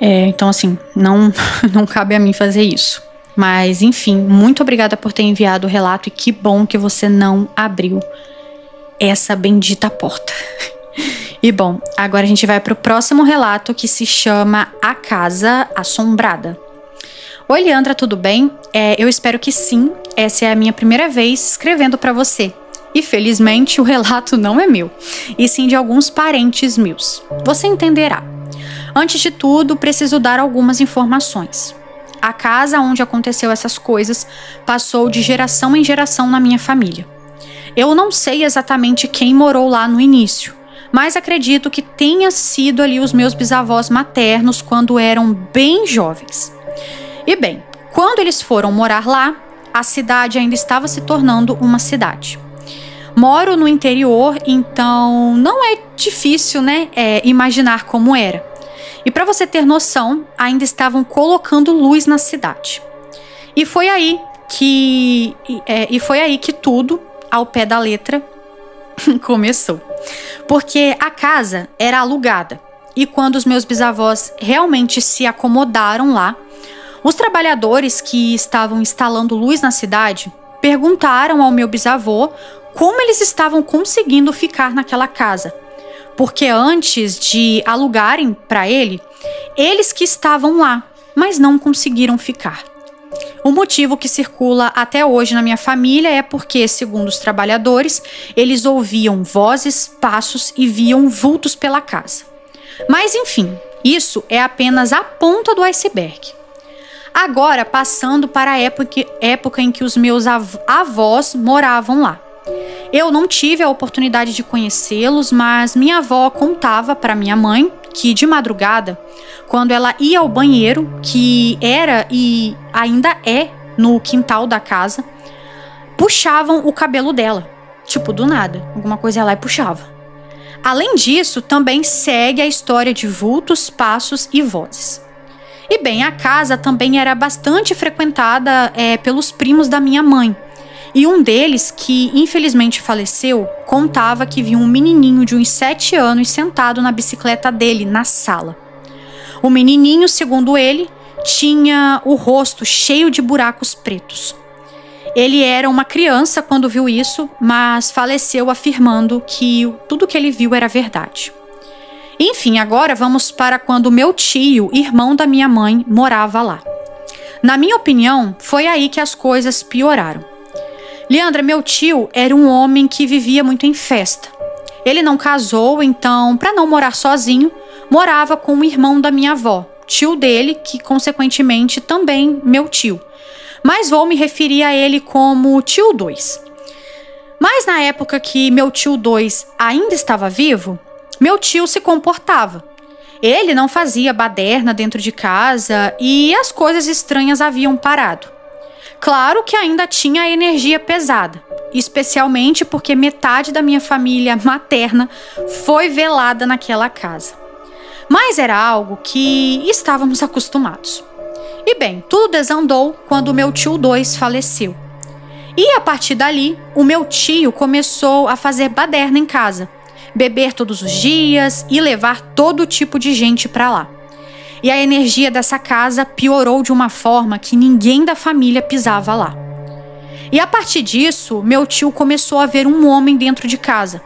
Então assim, não cabe a mim fazer isso. Mas, enfim, muito obrigada por ter enviado o relato e que bom que você não abriu essa bendita porta. E bom, agora a gente vai pro próximo relato que se chama A Casa Assombrada. Oi, Leandra, tudo bem? Eu espero que sim. Essa é a minha primeira vez escrevendo pra você. E felizmente o relato não é meu, e sim de alguns parentes meus. Você entenderá. Antes de tudo, preciso dar algumas informações. a casa onde aconteceu essas coisas passou de geração em geração na minha família. Eu não sei exatamente quem morou lá no início, mas acredito que tenha sido ali os meus bisavós maternos quando eram bem jovens. E bem, quando eles foram morar lá, a cidade ainda estava se tornando uma cidade. Moro no interior, então não é difícil, né, imaginar como era. E para você ter noção, ainda estavam colocando luz na cidade. E foi aí que tudo, ao pé da letra, começou. Porque a casa era alugada. E quando os meus bisavós realmente se acomodaram lá, os trabalhadores que estavam instalando luz na cidade perguntaram ao meu bisavô como eles estavam conseguindo ficar naquela casa. Porque antes de alugarem para ele, eles que estavam lá, mas não conseguiram ficar. O motivo que circula até hoje na minha família é porque, segundo os trabalhadores, eles ouviam vozes, passos e viam vultos pela casa. Mas enfim, isso é apenas a ponta do iceberg. Agora, passando para a época em que os meus avós moravam lá. Eu não tive a oportunidade de conhecê-los, mas minha avó contava para minha mãe que de madrugada, quando ela ia ao banheiro, que era e ainda é no quintal da casa, puxavam o cabelo dela, tipo do nada, alguma coisa ia lá e puxava. Além disso, também segue a história de vultos, passos e vozes. E bem, a casa também era bastante frequentada pelos primos da minha mãe. E um deles, que infelizmente faleceu, contava que viu um menininho de uns 7 anos sentado na bicicleta dele, na sala. O menininho, segundo ele, tinha o rosto cheio de buracos pretos. Ele era uma criança quando viu isso, mas faleceu afirmando que tudo que ele viu era verdade. Enfim, agora vamos para quando meu tio, irmão da minha mãe, morava lá. Na minha opinião, foi aí que as coisas pioraram. Leandra, meu tio era um homem que vivia muito em festa. Ele não casou, então, para não morar sozinho, morava com o irmão da minha avó, tio dele, que consequentemente também meu tio. Mas vou me referir a ele como tio 2. Mas na época que meu tio 2 ainda estava vivo, meu tio se comportava. Ele não fazia baderna dentro de casa e as coisas estranhas haviam parado. Claro que ainda tinha a energia pesada, especialmente porque metade da minha família materna foi velada naquela casa. Mas era algo que estávamos acostumados. E bem, tudo desandou quando meu tio 2 faleceu. E a partir dali, o meu tio começou a fazer baderna em casa, beber todos os dias e levar todo tipo de gente para lá. E a energia dessa casa piorou de uma forma que ninguém da família pisava lá. E a partir disso, meu tio começou a ver um homem dentro de casa.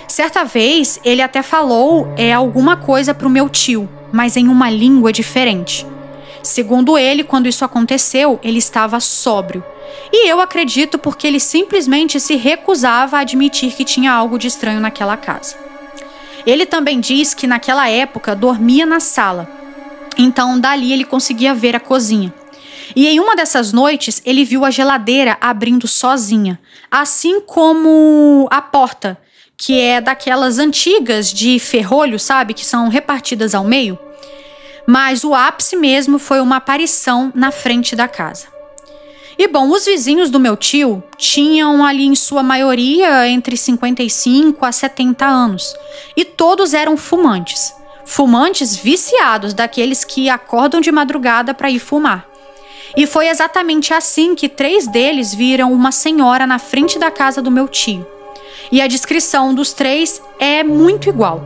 Certa vez, ele até falou alguma coisa para o meu tio, mas em uma língua diferente. Segundo ele, quando isso aconteceu, ele estava sóbrio. E eu acredito porque ele simplesmente se recusava a admitir que tinha algo de estranho naquela casa. Ele também diz que naquela época dormia na sala. Então, dali ele conseguia ver a cozinha. E em uma dessas noites, ele viu a geladeira abrindo sozinha, assim como a porta, que é daquelas antigas de ferrolho, sabe? Que são repartidas ao meio. Mas o ápice mesmo foi uma aparição na frente da casa. E bom, os vizinhos do meu tio tinham ali em sua maioria entre 55 a 70 anos. E todos eram fumantes. Fumantes viciados, daqueles que acordam de madrugada para ir fumar. E foi exatamente assim que 3 deles viram uma senhora na frente da casa do meu tio. E a descrição dos 3 é muito igual.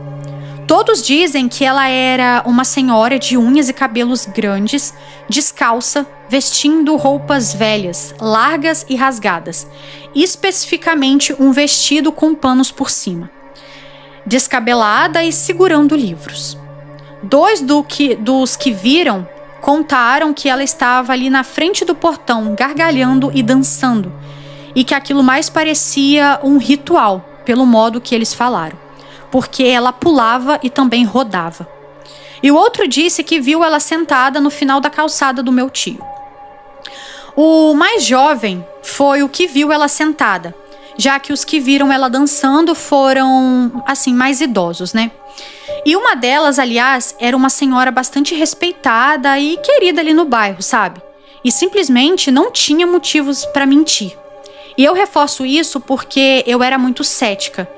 Todos dizem que ela era uma senhora de unhas e cabelos grandes, descalça, vestindo roupas velhas, largas e rasgadas, especificamente um vestido com panos por cima, descabelada e segurando livros. 2 dos que viram contaram que ela estava ali na frente do portão, gargalhando e dançando, e que aquilo mais parecia um ritual, pelo modo que eles falaram, porque ela pulava e também rodava. E o outro disse que viu ela sentada no final da calçada do meu tio. O mais jovem foi o que viu ela sentada, já que os que viram ela dançando foram, assim, mais idosos, né? E uma delas, aliás, era uma senhora bastante respeitada e querida ali no bairro, sabe? E simplesmente não tinha motivos para mentir. E eu reforço isso porque eu era muito cética.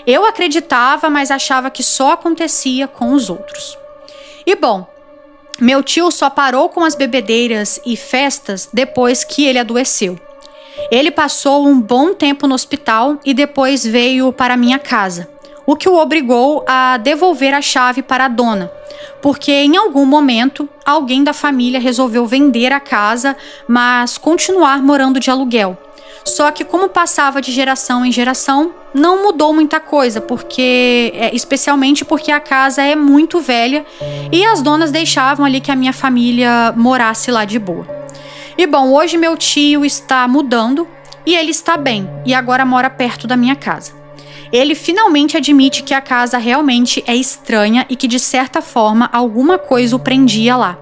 Eu acreditava, mas achava que só acontecia com os outros. E bom, meu tio só parou com as bebedeiras e festas depois que ele adoeceu. Ele passou um bom tempo no hospital e depois veio para minha casa, o que o obrigou a devolver a chave para a dona, porque em algum momento alguém da família resolveu vender a casa, mas continuar morando de aluguel. Só que como passava de geração em geração, não mudou muita coisa, especialmente porque a casa é muito velha e as donas deixavam ali que a minha família morasse lá de boa. E bom, hoje meu tio está mudando e ele está bem e agora mora perto da minha casa. Ele finalmente admite que a casa realmente é estranha e que de certa forma alguma coisa o prendia lá.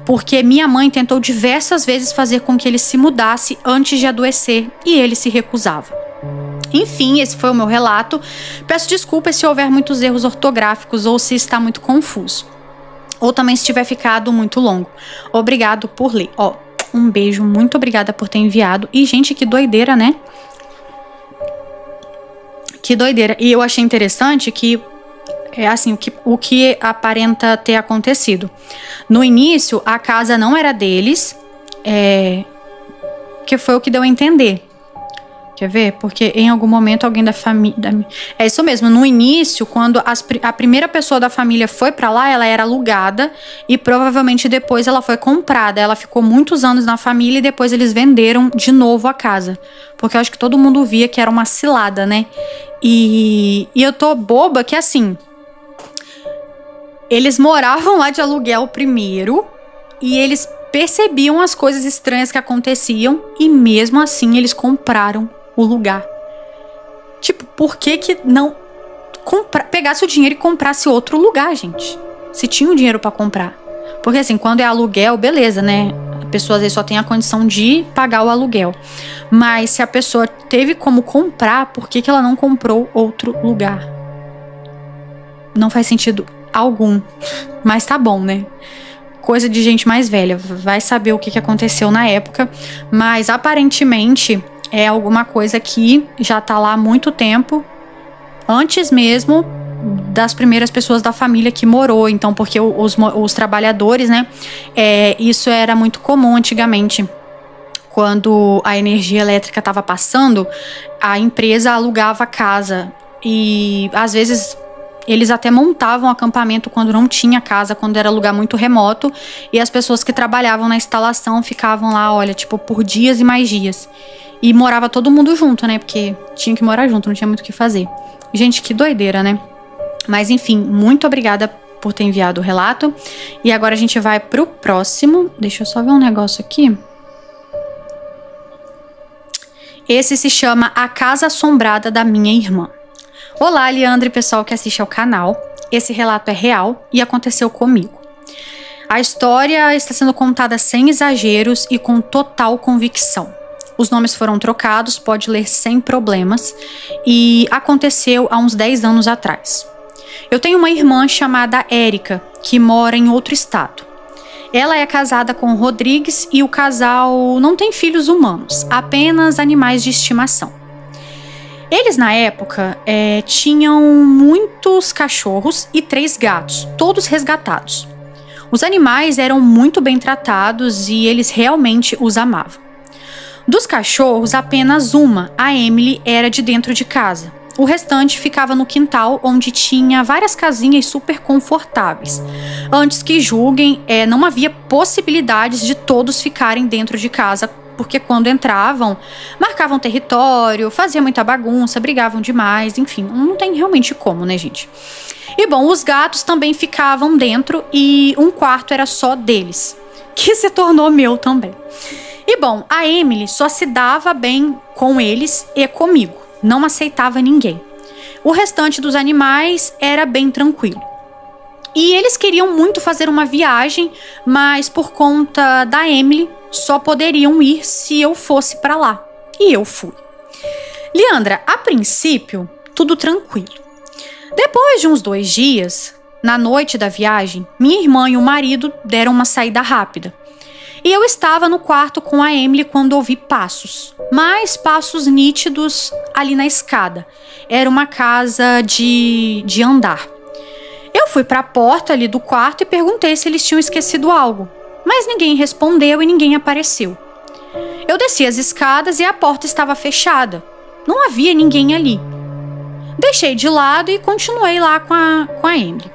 Porque minha mãe tentou diversas vezes fazer com que ele se mudasse antes de adoecer e ele se recusava. Enfim, esse foi o meu relato. Peço desculpas se houver muitos erros ortográficos ou se está muito confuso. Ou também se tiver ficado muito longo. Obrigado por ler. Um beijo, muito obrigada por ter enviado. E gente, que doideira, né? Que doideira. E eu achei interessante que é assim, o que aparenta ter acontecido. No início, a casa não era deles, que foi o que deu a entender. Quer ver? Porque em algum momento alguém da família... É isso mesmo, no início, quando a primeira pessoa da família foi pra lá, ela era alugada e provavelmente depois ela foi comprada. Ela ficou muitos anos na família e depois eles venderam de novo a casa. Porque eu acho que todo mundo via que era uma cilada, né? E eu tô boba que assim... Eles moravam lá de aluguel primeiro e eles percebiam as coisas estranhas que aconteciam e mesmo assim eles compraram o lugar. Tipo, por que não pegasse o dinheiro e comprasse outro lugar, gente? Se tinha o dinheiro pra comprar. Porque assim, quando é aluguel, beleza, né? A pessoa às vezes só tem a condição de pagar o aluguel. Mas se a pessoa teve como comprar, por que ela não comprou outro lugar? Não faz sentido algum, mas tá bom, né? Coisa de gente mais velha, vai saber o que aconteceu na época, mas aparentemente é alguma coisa que já tá lá há muito tempo, antes mesmo das primeiras pessoas da família que morou, então, porque os trabalhadores, né, isso era muito comum antigamente. Quando a energia elétrica estava passando, a empresa alugava a casa e às vezes eles até montavam acampamento quando não tinha casa, quando era lugar muito remoto. E as pessoas que trabalhavam na instalação ficavam lá, olha, tipo, por dias e mais dias. E morava todo mundo junto, né? Porque tinha que morar junto, não tinha muito o que fazer. Gente, que doideira, né? Mas enfim, muito obrigada por ter enviado o relato. E agora a gente vai pro próximo. Deixa eu só ver um negócio aqui. Esse se chama A Casa Assombrada da Minha Irmã. Olá, Leandro e pessoal que assiste ao canal. Esse relato é real e aconteceu comigo. A história está sendo contada sem exageros e com total convicção. Os nomes foram trocados, pode ler sem problemas, e aconteceu há uns 10 anos atrás. Eu tenho uma irmã chamada Érica, que mora em outro estado. Ela é casada com o Rodrigues e o casal não tem filhos humanos, apenas animais de estimação. Eles, na época, tinham muitos cachorros e 3 gatos, todos resgatados. Os animais eram muito bem tratados e eles realmente os amavam. Dos cachorros, apenas uma, a Emily, era de dentro de casa. O restante ficava no quintal, onde tinha várias casinhas super confortáveis. Antes que julguem, não havia possibilidades de todos ficarem dentro de casa, porque quando entravam, marcavam território, faziam muita bagunça, brigavam demais, enfim, não tem realmente como, né, gente? E bom, os gatos também ficavam dentro e um quarto era só deles, que se tornou meu também. E bom, a Emily só se dava bem com eles e comigo, não aceitava ninguém. O restante dos animais era bem tranquilo. E eles queriam muito fazer uma viagem, mas por conta da Emily, só poderiam ir se eu fosse para lá. E eu fui. Leandra, a princípio, tudo tranquilo. Depois de uns 2 dias, na noite da viagem, minha irmã e o marido deram uma saída rápida. E eu estava no quarto com a Emily quando ouvi passos, mas passos nítidos ali na escada. Era uma casa de andar. Eu fui para a porta ali do quarto e perguntei se eles tinham esquecido algo, mas ninguém respondeu e ninguém apareceu. Eu desci as escadas e a porta estava fechada. Não havia ninguém ali. Deixei de lado e continuei lá com a Emily.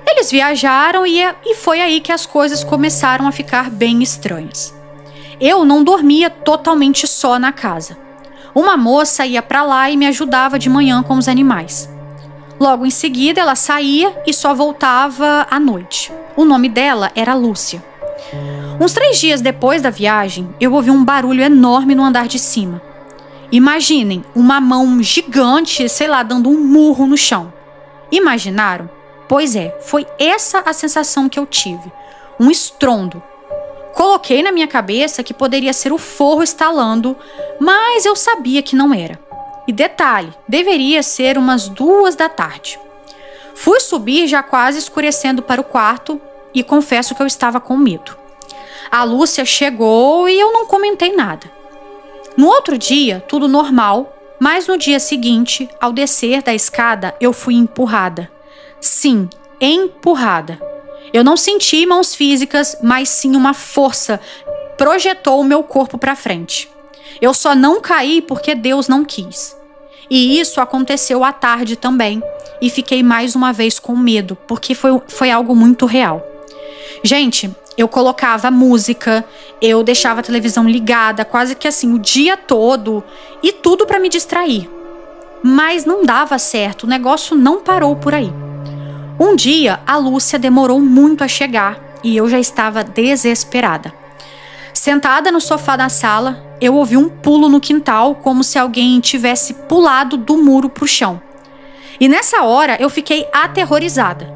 Eles viajaram e foi aí que as coisas começaram a ficar bem estranhas. Eu não dormia totalmente só na casa. Uma moça ia para lá e me ajudava de manhã com os animais. Logo em seguida, ela saía e só voltava à noite. O nome dela era Lúcia. Uns 3 dias depois da viagem, eu ouvi um barulho enorme no andar de cima. Imaginem, uma mão gigante, sei lá, dando um murro no chão. Imaginaram? Pois é, foi essa a sensação que eu tive. Um estrondo. Coloquei na minha cabeça que poderia ser o forro estalando, mas eu sabia que não era. E detalhe, deveria ser umas 2 da tarde. Fui subir já quase escurecendo para o quarto e confesso que eu estava com medo. A Lúcia chegou e eu não comentei nada. No outro dia, tudo normal, mas no dia seguinte, ao descer da escada, eu fui empurrada. Sim, empurrada. Eu não senti mãos físicas, mas sim uma força projetou o meu corpo para frente. Eu só não caí porque Deus não quis. E isso aconteceu à tarde também. E fiquei mais uma vez com medo, porque foi algo muito real. Gente, eu colocava música, eu deixava a televisão ligada, quase que assim, o dia todo, e tudo para me distrair. Mas não dava certo, o negócio não parou por aí. Um dia, a Lúcia demorou muito a chegar e eu já estava desesperada. Sentada no sofá da sala, eu ouvi um pulo no quintal, como se alguém tivesse pulado do muro para o chão. E nessa hora, eu fiquei aterrorizada.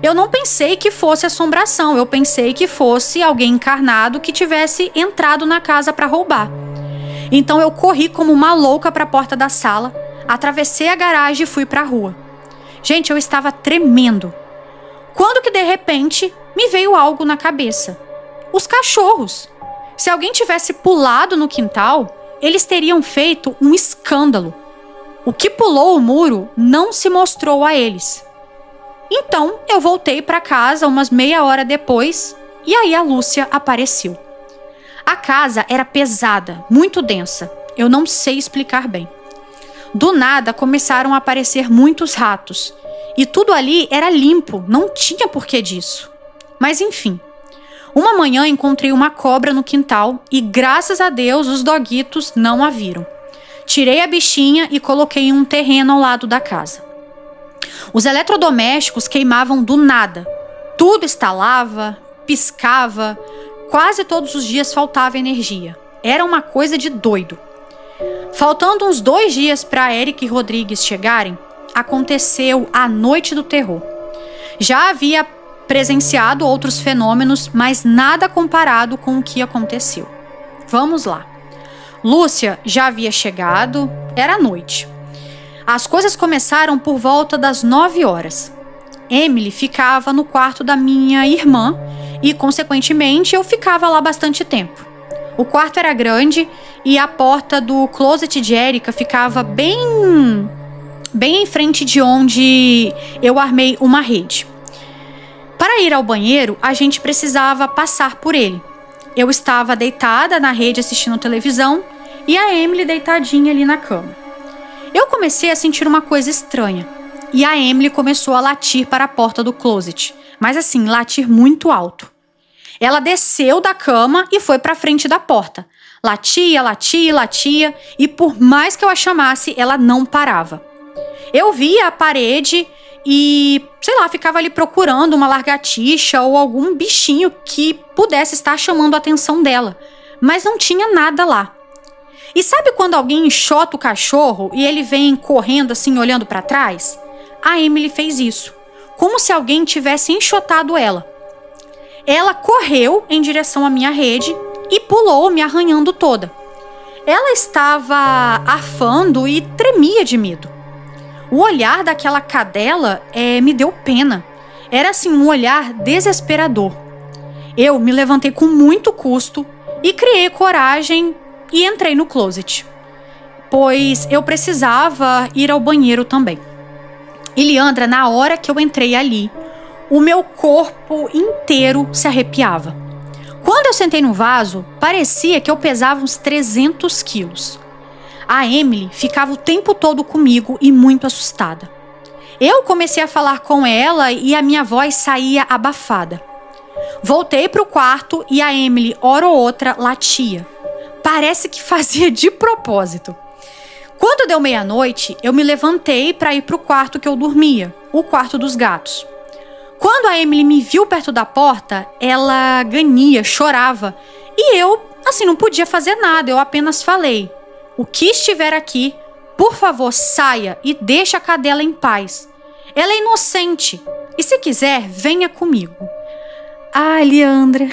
Eu não pensei que fosse assombração, eu pensei que fosse alguém encarnado que tivesse entrado na casa para roubar. Então eu corri como uma louca para a porta da sala, atravessei a garagem e fui para a rua. Gente, eu estava tremendo. Quando que de repente me veio algo na cabeça. Os cachorros. Se alguém tivesse pulado no quintal, eles teriam feito um escândalo. O que pulou o muro não se mostrou a eles. Então eu voltei para casa umas meia hora depois e aí a Lúcia apareceu. A casa era pesada, muito densa. Eu não sei explicar bem. Do nada começaram a aparecer muitos ratos. E tudo ali era limpo, não tinha porquê disso. Mas enfim. Uma manhã encontrei uma cobra no quintal e graças a Deus os doguitos não a viram. Tirei a bichinha e coloquei em um terreno ao lado da casa. Os eletrodomésticos queimavam do nada. Tudo estalava, piscava, quase todos os dias faltava energia. Era uma coisa de doido. Faltando uns 2 dias para Eric e Rodrigues chegarem, aconteceu a noite do terror. Já havia presenciado outros fenômenos, mas nada comparado com o que aconteceu. Vamos lá. Lúcia já havia chegado, era noite. As coisas começaram por volta das 9 horas. Emily ficava no quarto da minha irmã e, consequentemente, eu ficava lá bastante tempo. O quarto era grande e a porta do closet de Erika ficava bem em frente de onde eu armei uma rede. Para ir ao banheiro, a gente precisava passar por ele. Eu estava deitada na rede assistindo televisão e a Emily deitadinha ali na cama. Eu comecei a sentir uma coisa estranha e a Emily começou a latir para a porta do closet, mas assim, latir muito alto. Ela desceu da cama e foi para frente da porta. Latia, latia, latia e por mais que eu a chamasse, ela não parava. Eu via a parede e, sei lá, ficava ali procurando uma lagartixa ou algum bichinho que pudesse estar chamando a atenção dela, mas não tinha nada lá. E sabe quando alguém enxota o cachorro e ele vem correndo assim, olhando para trás? A Emily fez isso. como se alguém tivesse enxotado ela. Ela correu em direção à minha rede e pulou, me arranhando toda. Ela estava arfando e tremia de medo. O olhar daquela cadela me deu pena. Era assim um olhar desesperador. Eu me levantei com muito custo e criei coragem e entrei no closet, pois eu precisava ir ao banheiro também. E Liandra, na hora que eu entrei ali, o meu corpo inteiro se arrepiava. Quando eu sentei no vaso, parecia que eu pesava uns 300 quilos. A Emily ficava o tempo todo comigo e muito assustada. Eu comecei a falar com ela e a minha voz saía abafada. Voltei para o quarto e a Emily, hora ou outra, latia. Parece que fazia de propósito. Quando deu meia-noite, eu me levantei para ir para o quarto que eu dormia, o quarto dos gatos. Quando a Emily me viu perto da porta, ela ganhia, chorava. E eu, assim, não podia fazer nada, eu apenas falei: o que estiver aqui, por favor, saia e deixe a cadela em paz. Ela é inocente e se quiser, venha comigo. Ah, Liandra,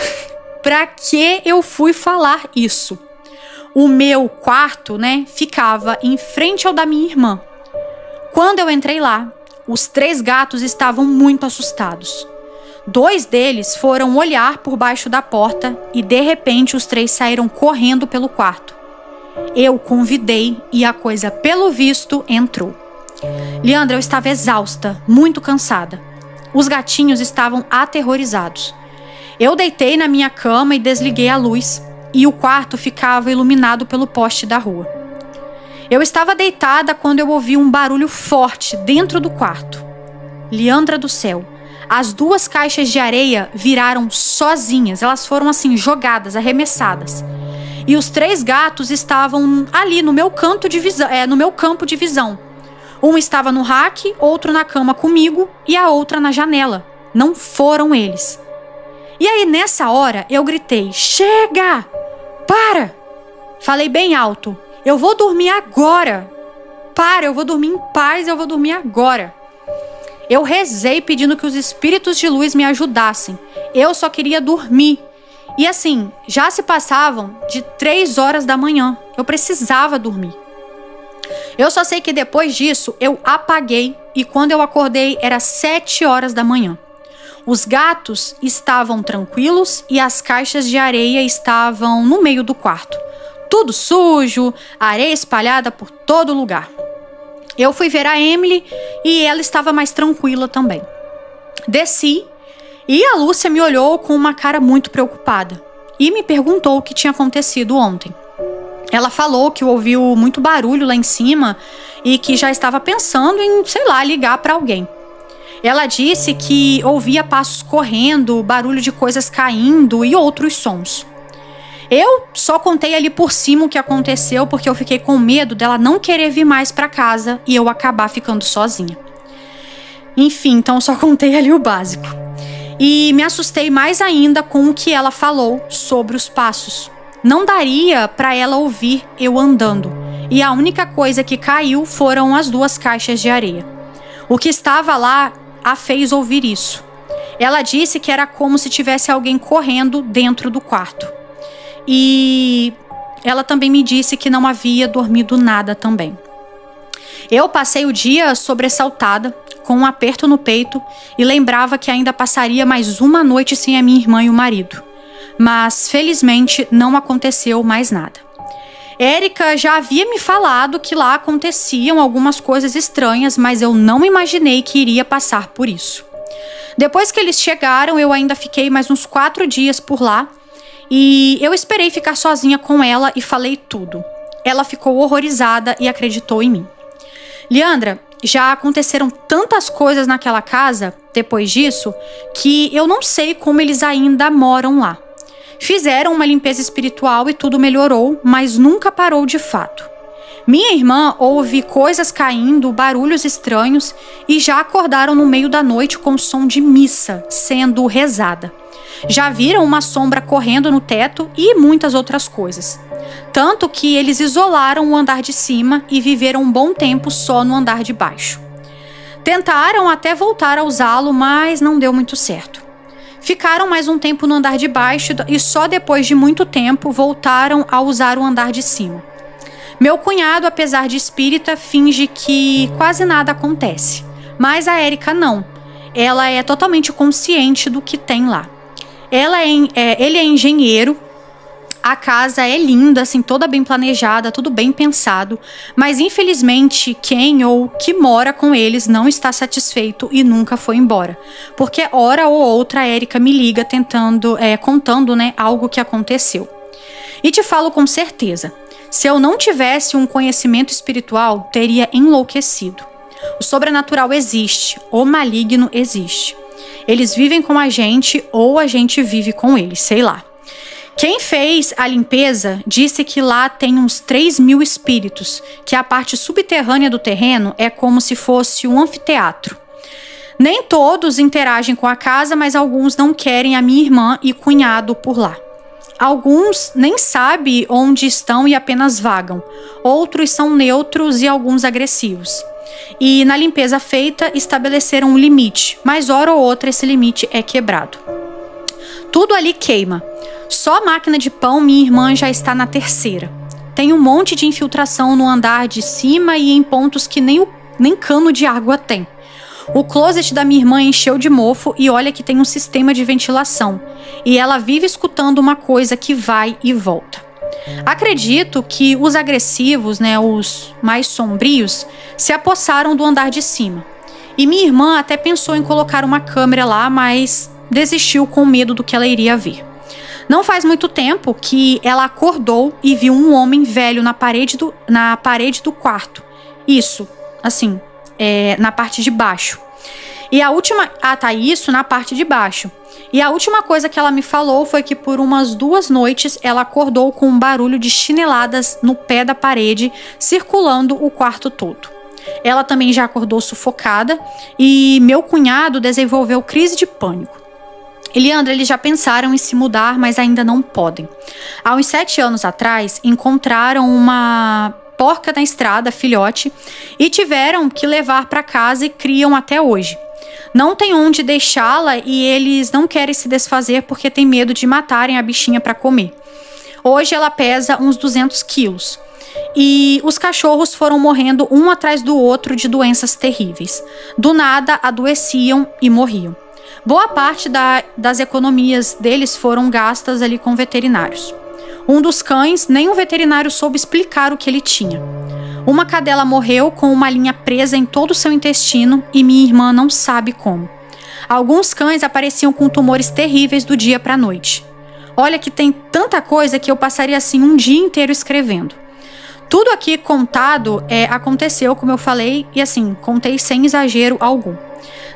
pra que eu fui falar isso? O meu quarto, ficava em frente ao da minha irmã. Quando eu entrei lá, os 3 gatos estavam muito assustados. 2 deles foram olhar por baixo da porta e, de repente, os 3 saíram correndo pelo quarto. Eu convidei e a coisa, pelo visto, entrou. Liandra, eu estava exausta, muito cansada. Os gatinhos estavam aterrorizados. Eu deitei na minha cama e desliguei a luz, e o quarto ficava iluminado pelo poste da rua. Eu estava deitada quando eu ouvi um barulho forte dentro do quarto. Liandra do céu, as 2 caixas de areia viraram sozinhas, elas foram assim jogadas, arremessadas. E os 3 gatos estavam ali no meu campo de visão. Um estava no rack, outro na cama comigo e a outra na janela. Não foram eles. E aí, nessa hora, eu gritei: chega! Para! Falei bem alto: eu vou dormir agora! Para, eu vou dormir em paz, eu vou dormir agora! Eu rezei pedindo que os espíritos de luz me ajudassem. Eu só queria dormir. E assim, já se passavam de 3 horas da manhã. Eu precisava dormir. Eu só sei que depois disso, eu apaguei e quando eu acordei era 7 horas da manhã. Os gatos estavam tranquilos e as caixas de areia estavam no meio do quarto. Tudo sujo, areia espalhada por todo lugar. Eu fui ver a Emily e ela estava mais tranquila também. Desci e a Lúcia me olhou com uma cara muito preocupada e me perguntou o que tinha acontecido ontem. Ela falou que ouviu muito barulho lá em cima e que já estava pensando em, ligar para alguém. Ela disse que ouvia passos correndo, barulho de coisas caindo e outros sons. Eu só contei ali por cima o que aconteceu porque eu fiquei com medo dela não querer vir mais para casa e eu acabar ficando sozinha. Enfim, então eu só contei ali o básico. E me assustei mais ainda com o que ela falou sobre os passos. Não daria para ela ouvir eu andando. E a única coisa que caiu foram as 2 caixas de areia. O que estava lá a fez ouvir isso. Ela disse que era como se tivesse alguém correndo dentro do quarto. E ela também me disse que não havia dormido nada também. Eu passei o dia sobressaltada, com um aperto no peito, e lembrava que ainda passaria mais uma noite sem a minha irmã e o marido. Mas, felizmente, não aconteceu mais nada. Érica já havia me falado que lá aconteciam algumas coisas estranhas, mas eu não imaginei que iria passar por isso. Depois que eles chegaram, eu ainda fiquei mais uns 4 dias por lá, e eu esperei ficar sozinha com ela e falei tudo. Ela ficou horrorizada e acreditou em mim. Liandra, já aconteceram tantas coisas naquela casa, depois disso, que eu não sei como eles ainda moram lá. Fizeram uma limpeza espiritual e tudo melhorou, mas nunca parou de fato. Minha irmã ouve coisas caindo, barulhos estranhos e já acordaram no meio da noite com som de missa sendo rezada. Já viram uma sombra correndo no teto e muitas outras coisas. Tanto que eles isolaram o andar de cima e viveram um bom tempo só no andar de baixo. Tentaram até voltar a usá-lo, mas não deu muito certo. Ficaram mais um tempo no andar de baixo e só depois de muito tempo voltaram a usar o andar de cima. Meu cunhado, apesar de espírita, finge que quase nada acontece. Mas a Érica não. Ela é totalmente consciente do que tem lá. Ele é engenheiro. A casa é linda, assim, toda bem planejada, tudo bem pensado. Mas, infelizmente, quem ou que mora com eles não está satisfeito e nunca foi embora. Porque, hora ou outra, a Érica me liga contando, né, algo que aconteceu. E te falo com certeza, se eu não tivesse um conhecimento espiritual, teria enlouquecido. O sobrenatural existe, o maligno existe. Eles vivem com a gente ou a gente vive com eles, sei lá. Quem fez a limpeza disse que lá tem uns 3.000 espíritos, que a parte subterrânea do terreno é como se fosse um anfiteatro. Nem todos interagem com a casa, mas alguns não querem a minha irmã e cunhado por lá. Alguns nem sabem onde estão e apenas vagam. Outros são neutros e alguns agressivos. E na limpeza feita estabeleceram um limite, mas hora ou outra esse limite é quebrado. Tudo ali queima. Só a máquina de pão, minha irmã já está na 3ª. Tem um monte de infiltração no andar de cima e em pontos que nem cano de água tem. O closet da minha irmã encheu de mofo e olha que tem um sistema de ventilação. E ela vive escutando uma coisa que vai e volta. Acredito que os agressivos, né, os mais sombrios, se apossaram do andar de cima. E minha irmã até pensou em colocar uma câmera lá, mas desistiu com medo do que ela iria ver. Não faz muito tempo que ela acordou e viu um homem velho na parede do quarto. Isso, assim, na parte de baixo. E a última... isso na parte de baixo. E a última coisa que ela me falou foi que por umas 2 noites ela acordou com um barulho de chineladas no pé da parede, circulando o quarto todo. Ela também já acordou sufocada e meu cunhado desenvolveu crise de pânico. Eliandra, eles já pensaram em se mudar, mas ainda não podem. Há uns 7 anos atrás, encontraram uma porca na estrada, filhote, e tiveram que levar para casa e criam até hoje. Não tem onde deixá-la e eles não querem se desfazer porque tem medo de matarem a bichinha para comer. Hoje ela pesa uns 200 quilos. E os cachorros foram morrendo um atrás do outro de doenças terríveis. Do nada, adoeciam e morriam. Boa parte das economias deles foram gastas ali com veterinários. Um dos cães, nem o veterinário soube explicar o que ele tinha. Uma cadela morreu com uma linha presa em todo o seu intestino e minha irmã não sabe como. Alguns cães apareciam com tumores terríveis do dia para a noite. Olha que tem tanta coisa que eu passaria assim um dia inteiro escrevendo. Tudo aqui contado aconteceu, como eu falei, e assim, contei sem exagero algum.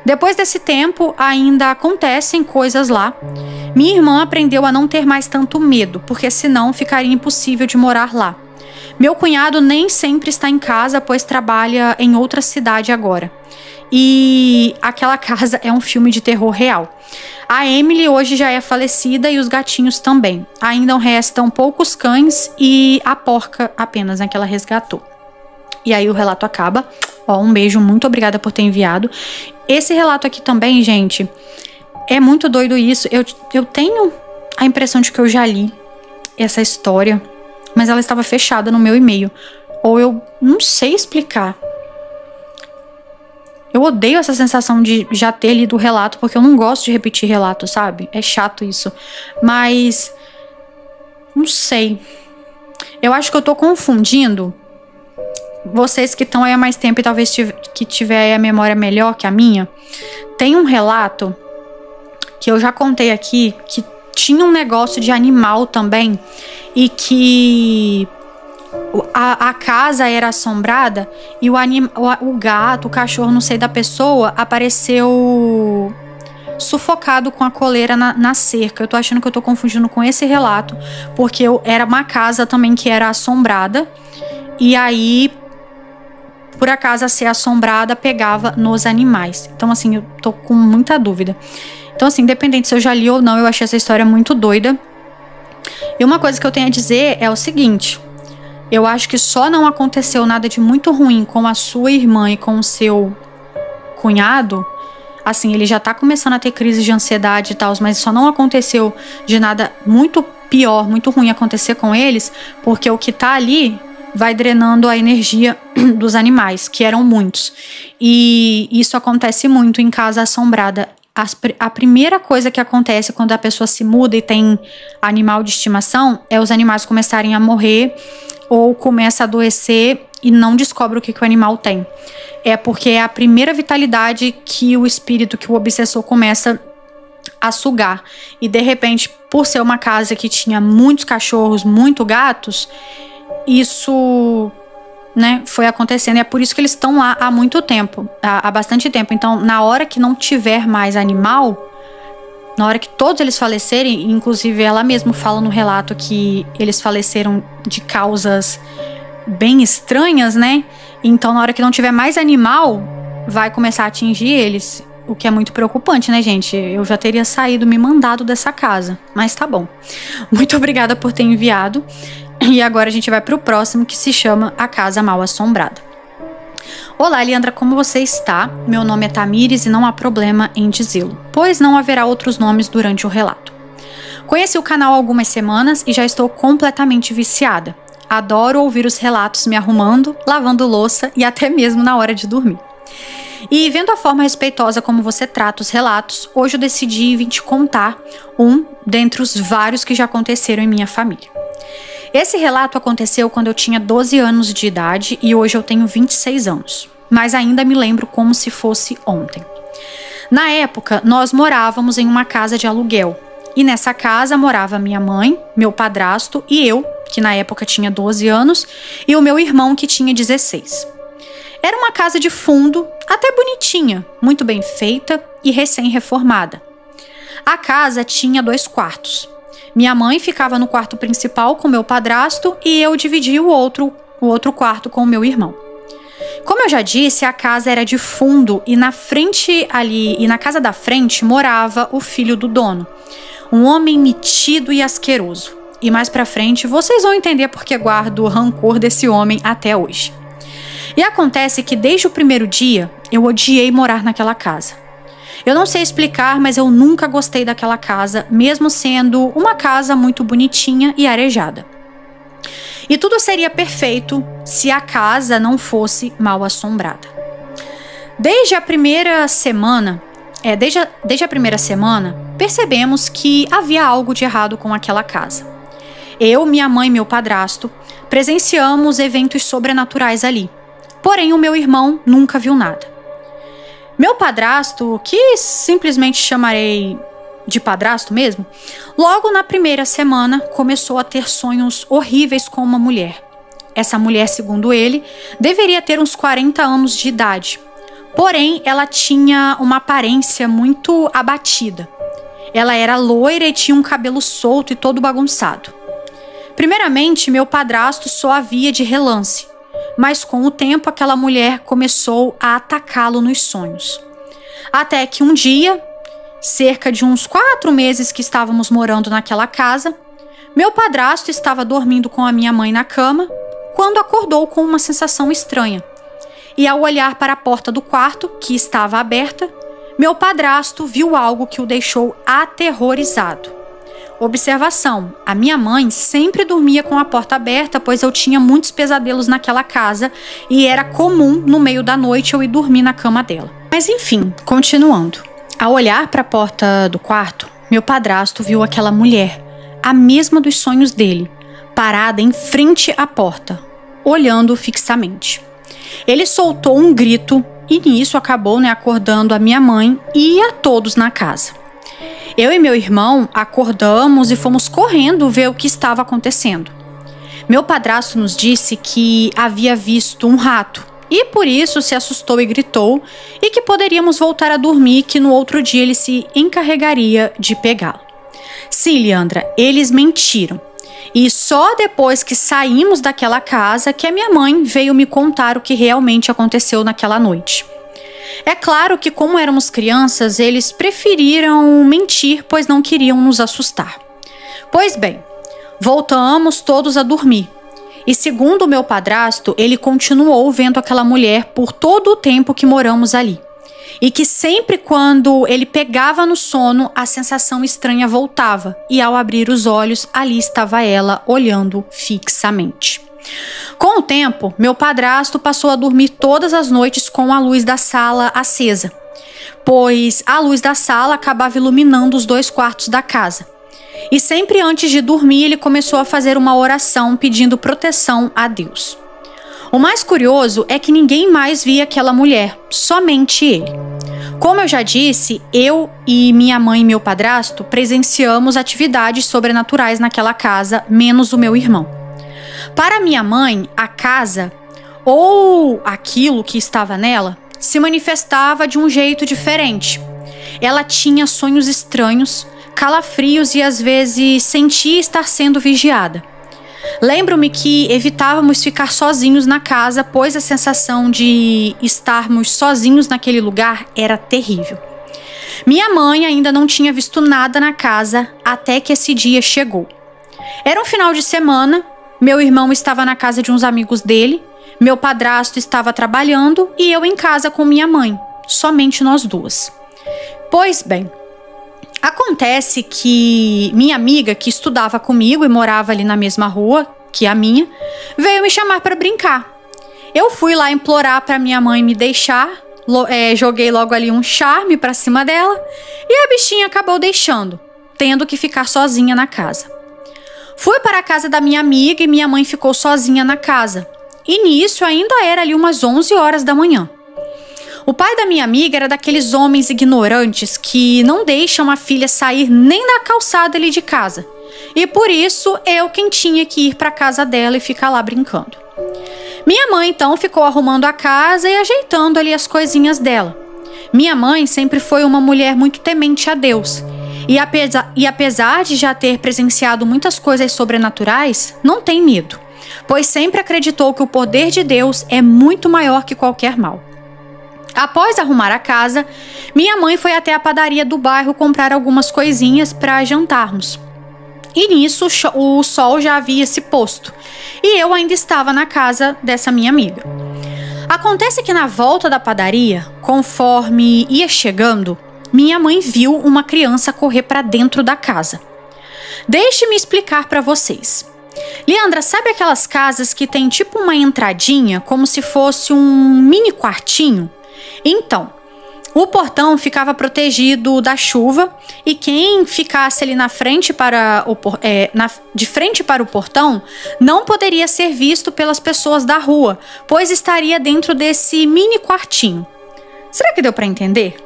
Depois desse tempo, ainda acontecem coisas lá. Minha irmã aprendeu a não ter mais tanto medo, porque senão ficaria impossível de morar lá. Meu cunhado nem sempre está em casa, pois trabalha em outra cidade agora. E aquela casa é um filme de terror real. A Emily hoje já é falecida e os gatinhos também. Ainda restam poucos cães e a porca apenas, né, que ela resgatou. E aí o relato acaba. Um beijo, muito obrigada por ter enviado. Esse relato aqui também, gente, é muito doido isso. Eu tenho a impressão de que eu já li essa história, mas ela estava fechada no meu e-mail. Ou eu não sei explicar. Eu odeio essa sensação de já ter lido o relato, porque eu não gosto de repetir relato, sabe? É chato isso. Mas não sei. Eu acho que eu tô confundindo. Vocês que estão aí há mais tempo e talvez que tiver a memória melhor que a minha, tem um relato que eu já contei aqui, que tinha um negócio de animal também, e que a casa era assombrada e o gato, o cachorro, não sei, da pessoa apareceu sufocado com a coleira na cerca. Eu tô achando que eu tô confundindo com esse relato, porque era uma casa também que era assombrada, e aí, por acaso, a ser assombrada pegava nos animais. Então, assim, eu tô com muita dúvida. Então, assim, independente se eu já li ou não, eu achei essa história muito doida. E uma coisa que eu tenho a dizer é o seguinte: eu acho que só não aconteceu nada de muito ruim com a sua irmã e com o seu cunhado, assim, ele já tá começando a ter crise de ansiedade e tal, mas só não aconteceu de nada muito pior, muito ruim acontecer com eles, porque o que tá ali vai drenando a energia dos animais, que eram muitos. E isso acontece muito em casa assombrada. A primeira coisa que acontece quando a pessoa se muda e tem animal de estimação é os animais começarem a morrer ou começa a adoecer e não descobre o que o animal tem. É porque é a primeira vitalidade que o espírito, que o obsessor começa a sugar. E de repente, por ser uma casa que tinha muitos cachorros, muitos gatos, isso, né, foi acontecendo. E é por isso que eles estão lá há muito tempo, há bastante tempo. Então, na hora que não tiver mais animal, na hora que todos eles falecerem, inclusive ela mesma fala no relato que eles faleceram de causas bem estranhas, né? Então, na hora que não tiver mais animal, vai começar a atingir eles. O que é muito preocupante, né, gente? Eu já teria saído, me mandado dessa casa. Mas tá bom. Muito obrigada por ter enviado. E agora a gente vai pro próximo, que se chama A Casa Mal Assombrada. Olá, Leandra, como você está? Meu nome é Tamires e não há problema em dizê-lo, pois não haverá outros nomes durante o relato. Conheci o canal há algumas semanas e já estou completamente viciada. Adoro ouvir os relatos me arrumando, lavando louça e até mesmo na hora de dormir. E vendo a forma respeitosa como você trata os relatos, hoje eu decidi vir te contar um dentre os vários que já aconteceram em minha família. Esse relato aconteceu quando eu tinha 12 anos de idade e hoje eu tenho 26 anos, mas ainda me lembro como se fosse ontem. Na época, nós morávamos em uma casa de aluguel e nessa casa morava minha mãe, meu padrasto e eu, que na época tinha 12 anos, e o meu irmão, que tinha 16. Era uma casa de fundo, até bonitinha, muito bem feita e recém-reformada. A casa tinha 2 quartos. Minha mãe ficava no quarto principal com meu padrasto e eu dividia o outro quarto com o meu irmão. Como eu já disse, a casa era de fundo e na frente ali, e na casa da frente morava o filho do dono, um homem metido e asqueroso. E mais pra frente vocês vão entender porque guardo o rancor desse homem até hoje. E acontece que desde o primeiro dia eu odiei morar naquela casa. Eu não sei explicar, mas eu nunca gostei daquela casa, mesmo sendo uma casa muito bonitinha e arejada. E tudo seria perfeito se a casa não fosse mal assombrada. Desde a primeira semana, percebemos que havia algo de errado com aquela casa. Eu, minha mãe e meu padrasto presenciamos eventos sobrenaturais ali. Porém, o meu irmão nunca viu nada. Meu padrasto, que simplesmente chamarei de padrasto mesmo, logo na primeira semana começou a ter sonhos horríveis com uma mulher. Essa mulher, segundo ele, deveria ter uns 40 anos de idade. Porém, ela tinha uma aparência muito abatida. Ela era loira e tinha um cabelo solto e todo bagunçado. Primeiramente, meu padrasto só a via de relance. Mas com o tempo aquela mulher começou a atacá-lo nos sonhos. Até que um dia, cerca de uns 4 meses que estávamos morando naquela casa, meu padrasto estava dormindo com a minha mãe na cama, quando acordou com uma sensação estranha. E ao olhar para a porta do quarto, que estava aberta, meu padrasto viu algo que o deixou aterrorizado. Observação: a minha mãe sempre dormia com a porta aberta, pois eu tinha muitos pesadelos naquela casa e era comum no meio da noite eu ir dormir na cama dela. Mas enfim, continuando. Ao olhar para a porta do quarto, meu padrasto viu aquela mulher, a mesma dos sonhos dele, parada em frente à porta, olhando fixamente. Ele soltou um grito e nisso acabou, acordando a minha mãe e a todos na casa. Eu e meu irmão acordamos e fomos correndo ver o que estava acontecendo. Meu padrasto nos disse que havia visto um rato e por isso se assustou e gritou e que poderíamos voltar a dormir, que no outro dia ele se encarregaria de pegá-lo. Sim, Leandra, eles mentiram. E só depois que saímos daquela casa que a minha mãe veio me contar o que realmente aconteceu naquela noite. É claro que, como éramos crianças, eles preferiram mentir, pois não queriam nos assustar. Pois bem, voltamos todos a dormir. E segundo o meu padrasto, ele continuou vendo aquela mulher por todo o tempo que moramos ali. e que sempre quando ele pegava no sono, a sensação estranha voltava, e ao abrir os olhos, ali estava ela olhando fixamente. Com o tempo, meu padrasto passou a dormir todas as noites com a luz da sala acesa, pois a luz da sala acabava iluminando os 2 quartos da casa. E sempre antes de dormir, ele começou a fazer uma oração pedindo proteção a Deus. O mais curioso é que ninguém mais via aquela mulher, somente ele. Como eu já disse, eu e minha mãe e meu padrasto presenciamos atividades sobrenaturais naquela casa, menos o meu irmão. Para minha mãe, a casa, ou aquilo que estava nela, se manifestava de um jeito diferente. Ela tinha sonhos estranhos, calafrios e às vezes sentia estar sendo vigiada. Lembro-me que evitávamos ficar sozinhos na casa, pois a sensação de estarmos sozinhos naquele lugar era terrível. Minha mãe ainda não tinha visto nada na casa até que esse dia chegou. Era um final de semana, meu irmão estava na casa de uns amigos dele, meu padrasto estava trabalhando e eu em casa com minha mãe, somente nós duas. Pois bem, acontece que minha amiga, que estudava comigo e morava ali na mesma rua que a minha, veio me chamar para brincar. Eu fui lá implorar para minha mãe me deixar, joguei logo ali um charme para cima dela e a bichinha acabou deixando, tendo que ficar sozinha na casa. Fui para a casa da minha amiga e minha mãe ficou sozinha na casa. E nisso ainda era ali umas 11 horas da manhã. O pai da minha amiga era daqueles homens ignorantes que não deixam a filha sair nem da calçada ali de casa. E por isso, eu quem tinha que ir para a casa dela e ficar lá brincando. Minha mãe, então, ficou arrumando a casa e ajeitando ali as coisinhas dela. Minha mãe sempre foi uma mulher muito temente a Deus. E apesar de já ter presenciado muitas coisas sobrenaturais, não tem medo, pois sempre acreditou que o poder de Deus é muito maior que qualquer mal. Após arrumar a casa, minha mãe foi até a padaria do bairro comprar algumas coisinhas para jantarmos. E nisso o sol já havia se posto e eu ainda estava na casa dessa minha amiga. Acontece que na volta da padaria, conforme ia chegando, minha mãe viu uma criança correr para dentro da casa. Deixe-me explicar para vocês. Leandra, sabe aquelas casas que tem tipo uma entradinha, como se fosse um mini quartinho? Então, o portão ficava protegido da chuva e quem ficasse ali de frente para o portão não poderia ser visto pelas pessoas da rua, pois estaria dentro desse mini quartinho. Será que deu para entender?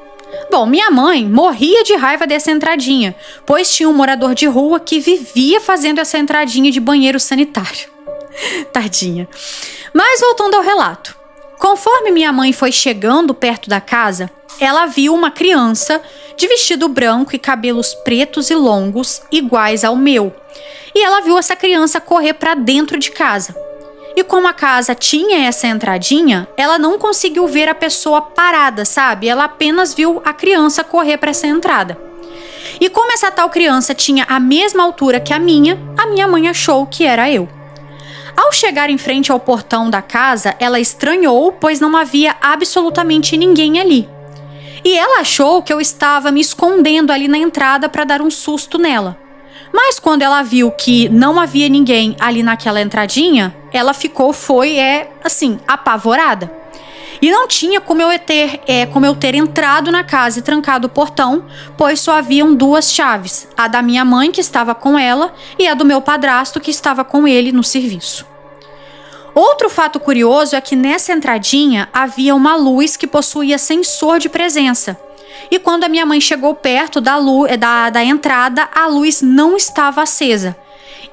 Bom, minha mãe morria de raiva dessa entradinha, pois tinha um morador de rua que vivia fazendo essa entradinha de banheiro sanitário. Tadinha. Mas voltando ao relato. Conforme minha mãe foi chegando perto da casa, ela viu uma criança de vestido branco e cabelos pretos e longos, iguais ao meu. E ela viu essa criança correr para dentro de casa. E como a casa tinha essa entradinha, ela não conseguiu ver a pessoa parada, sabe? Ela apenas viu a criança correr para essa entrada. E como essa tal criança tinha a mesma altura que a minha mãe achou que era eu. Ao chegar em frente ao portão da casa, ela estranhou, pois não havia absolutamente ninguém ali. E ela achou que eu estava me escondendo ali na entrada para dar um susto nela. Mas quando ela viu que não havia ninguém ali naquela entradinha, ela foi apavorada. E não tinha como eu ter entrado na casa e trancado o portão, pois só haviam 2 chaves, a da minha mãe, que estava com ela, e a do meu padrasto, que estava com ele no serviço. Outro fato curioso é que nessa entradinha havia uma luz que possuía sensor de presença. E quando a minha mãe chegou perto da entrada, a luz não estava acesa.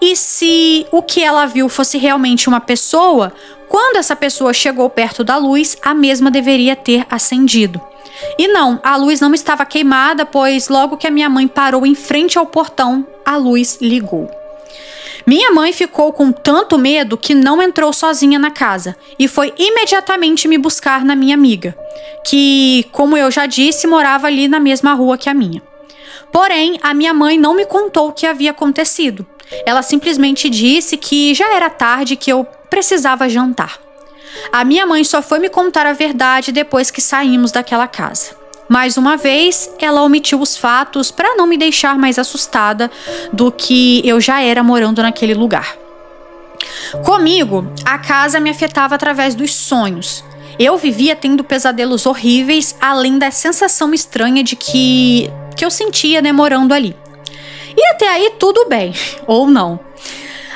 E se o que ela viu fosse realmente uma pessoa, quando essa pessoa chegou perto da luz, a mesma deveria ter acendido. E não, a luz não estava queimada, pois logo que a minha mãe parou em frente ao portão, a luz ligou. Minha mãe ficou com tanto medo que não entrou sozinha na casa e foi imediatamente me buscar na minha amiga, que, como eu já disse, morava ali na mesma rua que a minha. Porém, a minha mãe não me contou o que havia acontecido. Ela simplesmente disse que já era tarde e que eu precisava jantar. A minha mãe só foi me contar a verdade depois que saímos daquela casa. Mais uma vez, ela omitiu os fatos para não me deixar mais assustada do que eu já era morando naquele lugar. Comigo, a casa me afetava através dos sonhos. Eu vivia tendo pesadelos horríveis, além da sensação estranha de que eu sentia, né, morando ali. E até aí tudo bem, ou não.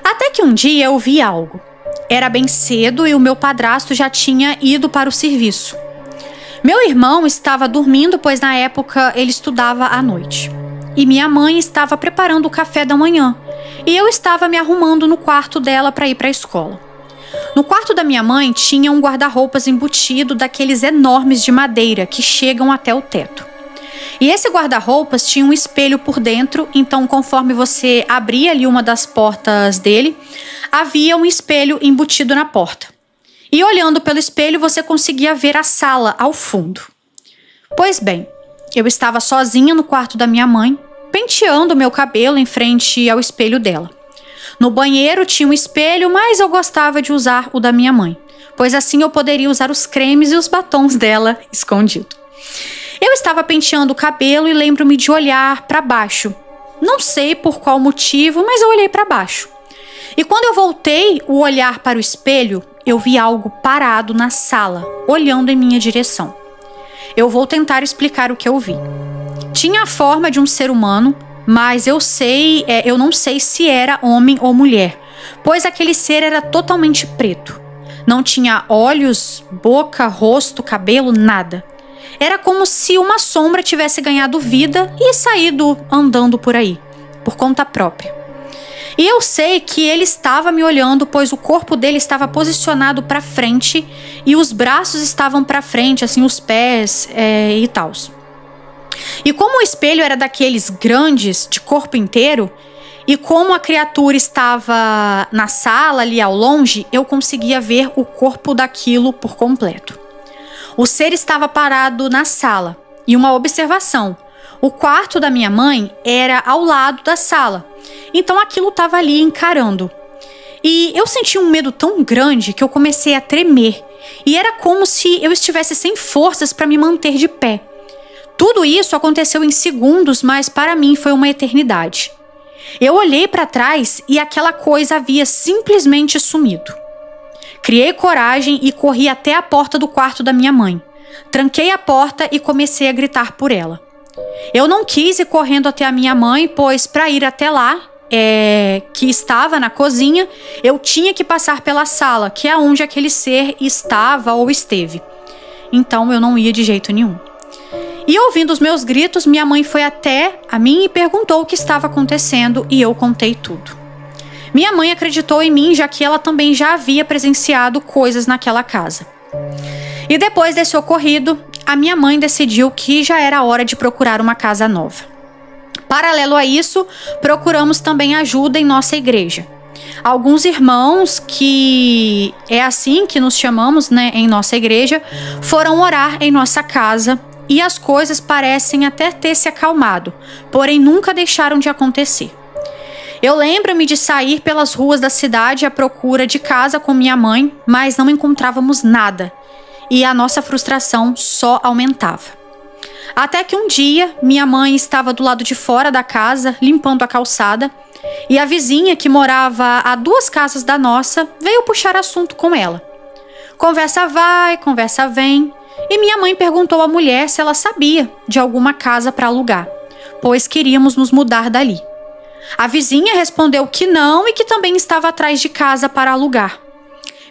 Até que um dia eu vi algo. Era bem cedo e o meu padrasto já tinha ido para o serviço. Meu irmão estava dormindo, pois na época ele estudava à noite. E minha mãe estava preparando o café da manhã. E eu estava me arrumando no quarto dela para ir para a escola. No quarto da minha mãe tinha um guarda-roupas embutido daqueles enormes de madeira que chegam até o teto. E esse guarda-roupas tinha um espelho por dentro, então conforme você abria ali uma das portas dele, havia um espelho embutido na porta. E olhando pelo espelho você conseguia ver a sala ao fundo. Pois bem, eu estava sozinha no quarto da minha mãe, penteando meu cabelo em frente ao espelho dela. No banheiro tinha um espelho, mas eu gostava de usar o da minha mãe, pois assim eu poderia usar os cremes e os batons dela escondido. Eu estava penteando o cabelo e lembro-me de olhar para baixo. Não sei por qual motivo, mas eu olhei para baixo. E quando eu voltei o olhar para o espelho, eu vi algo parado na sala, olhando em minha direção. Eu vou tentar explicar o que eu vi. Tinha a forma de um ser humano, mas eu não sei se era homem ou mulher, pois aquele ser era totalmente preto. Não tinha olhos, boca, rosto, cabelo, nada. Era como se uma sombra tivesse ganhado vida e saído andando por aí, por conta própria. E eu sei que ele estava me olhando, pois o corpo dele estava posicionado para frente e os braços estavam para frente, assim, os pés e tal. E como o espelho era daqueles grandes, de corpo inteiro, e como a criatura estava na sala ali ao longe, eu conseguia ver o corpo daquilo por completo. O ser estava parado na sala. E uma observação: o quarto da minha mãe era ao lado da sala. Então aquilo estava ali encarando. E eu senti um medo tão grande que eu comecei a tremer. E era como se eu estivesse sem forças para me manter de pé. Tudo isso aconteceu em segundos, mas para mim foi uma eternidade. Eu olhei para trás e aquela coisa havia simplesmente sumido. Criei coragem e corri até a porta do quarto da minha mãe. Tranquei a porta e comecei a gritar por ela. Eu não quis ir correndo até a minha mãe, pois para ir até lá, que estava na cozinha, eu tinha que passar pela sala, que é onde aquele ser estava ou esteve. Então eu não ia de jeito nenhum. E ouvindo os meus gritos, minha mãe foi até a mim e perguntou o que estava acontecendo e eu contei tudo. Minha mãe acreditou em mim, já que ela também já havia presenciado coisas naquela casa. E depois desse ocorrido, a minha mãe decidiu que já era hora de procurar uma casa nova. Paralelo a isso, procuramos também ajuda em nossa igreja. Alguns irmãos, que é assim que nos chamamos, né, em nossa igreja, foram orar em nossa casa e as coisas parecem até ter se acalmado, porém nunca deixaram de acontecer. Eu lembro-me de sair pelas ruas da cidade à procura de casa com minha mãe, mas não encontrávamos nada e a nossa frustração só aumentava. Até que um dia, minha mãe estava do lado de fora da casa, limpando a calçada, e a vizinha, que morava a 2 casas da nossa, veio puxar assunto com ela. Conversa vai, conversa vem, e minha mãe perguntou à mulher se ela sabia de alguma casa para alugar, pois queríamos nos mudar dali. A vizinha respondeu que não e que também estava atrás de casa para alugar.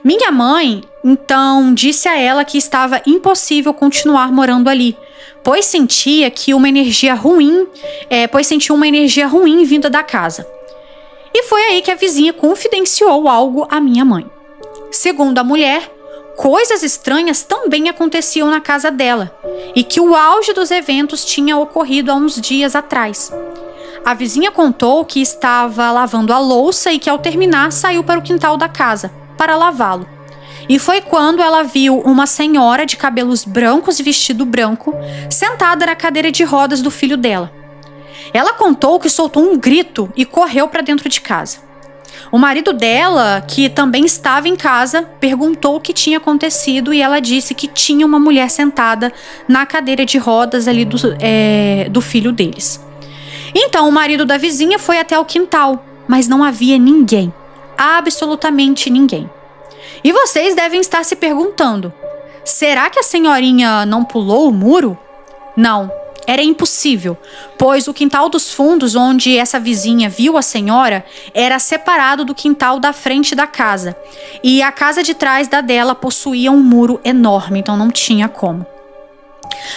Minha mãe, então, disse a ela que estava impossível continuar morando ali, pois sentia uma energia ruim vinda da casa. E foi aí que a vizinha confidenciou algo à minha mãe. Segundo a mulher, coisas estranhas também aconteciam na casa dela e que o auge dos eventos tinha ocorrido há uns dias atrás. A vizinha contou que estava lavando a louça e que ao terminar saiu para o quintal da casa para lavá-lo. E foi quando ela viu uma senhora de cabelos brancos e vestido branco sentada na cadeira de rodas do filho dela. Ela contou que soltou um grito e correu para dentro de casa. O marido dela, que também estava em casa, perguntou o que tinha acontecido e ela disse que tinha uma mulher sentada na cadeira de rodas ali do filho deles. Então o marido da vizinha foi até o quintal, mas não havia ninguém, absolutamente ninguém. E vocês devem estar se perguntando, será que a senhorinha não pulou o muro? Não. Era impossível, pois o quintal dos fundos, onde essa vizinha viu a senhora, era separado do quintal da frente da casa. E a casa de trás da dela possuía um muro enorme, então não tinha como.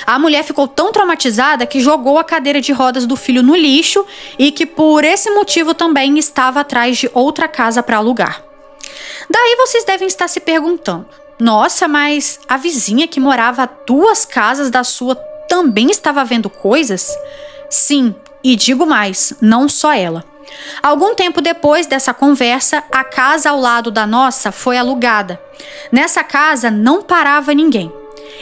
A mulher ficou tão traumatizada que jogou a cadeira de rodas do filho no lixo e que por esse motivo também estava atrás de outra casa para alugar. Daí vocês devem estar se perguntando, nossa, mas a vizinha que morava a 2 casas da sua também estava vendo coisas? Sim, e digo mais, não só ela. Algum tempo depois dessa conversa, a casa ao lado da nossa foi alugada. Nessa casa não parava ninguém.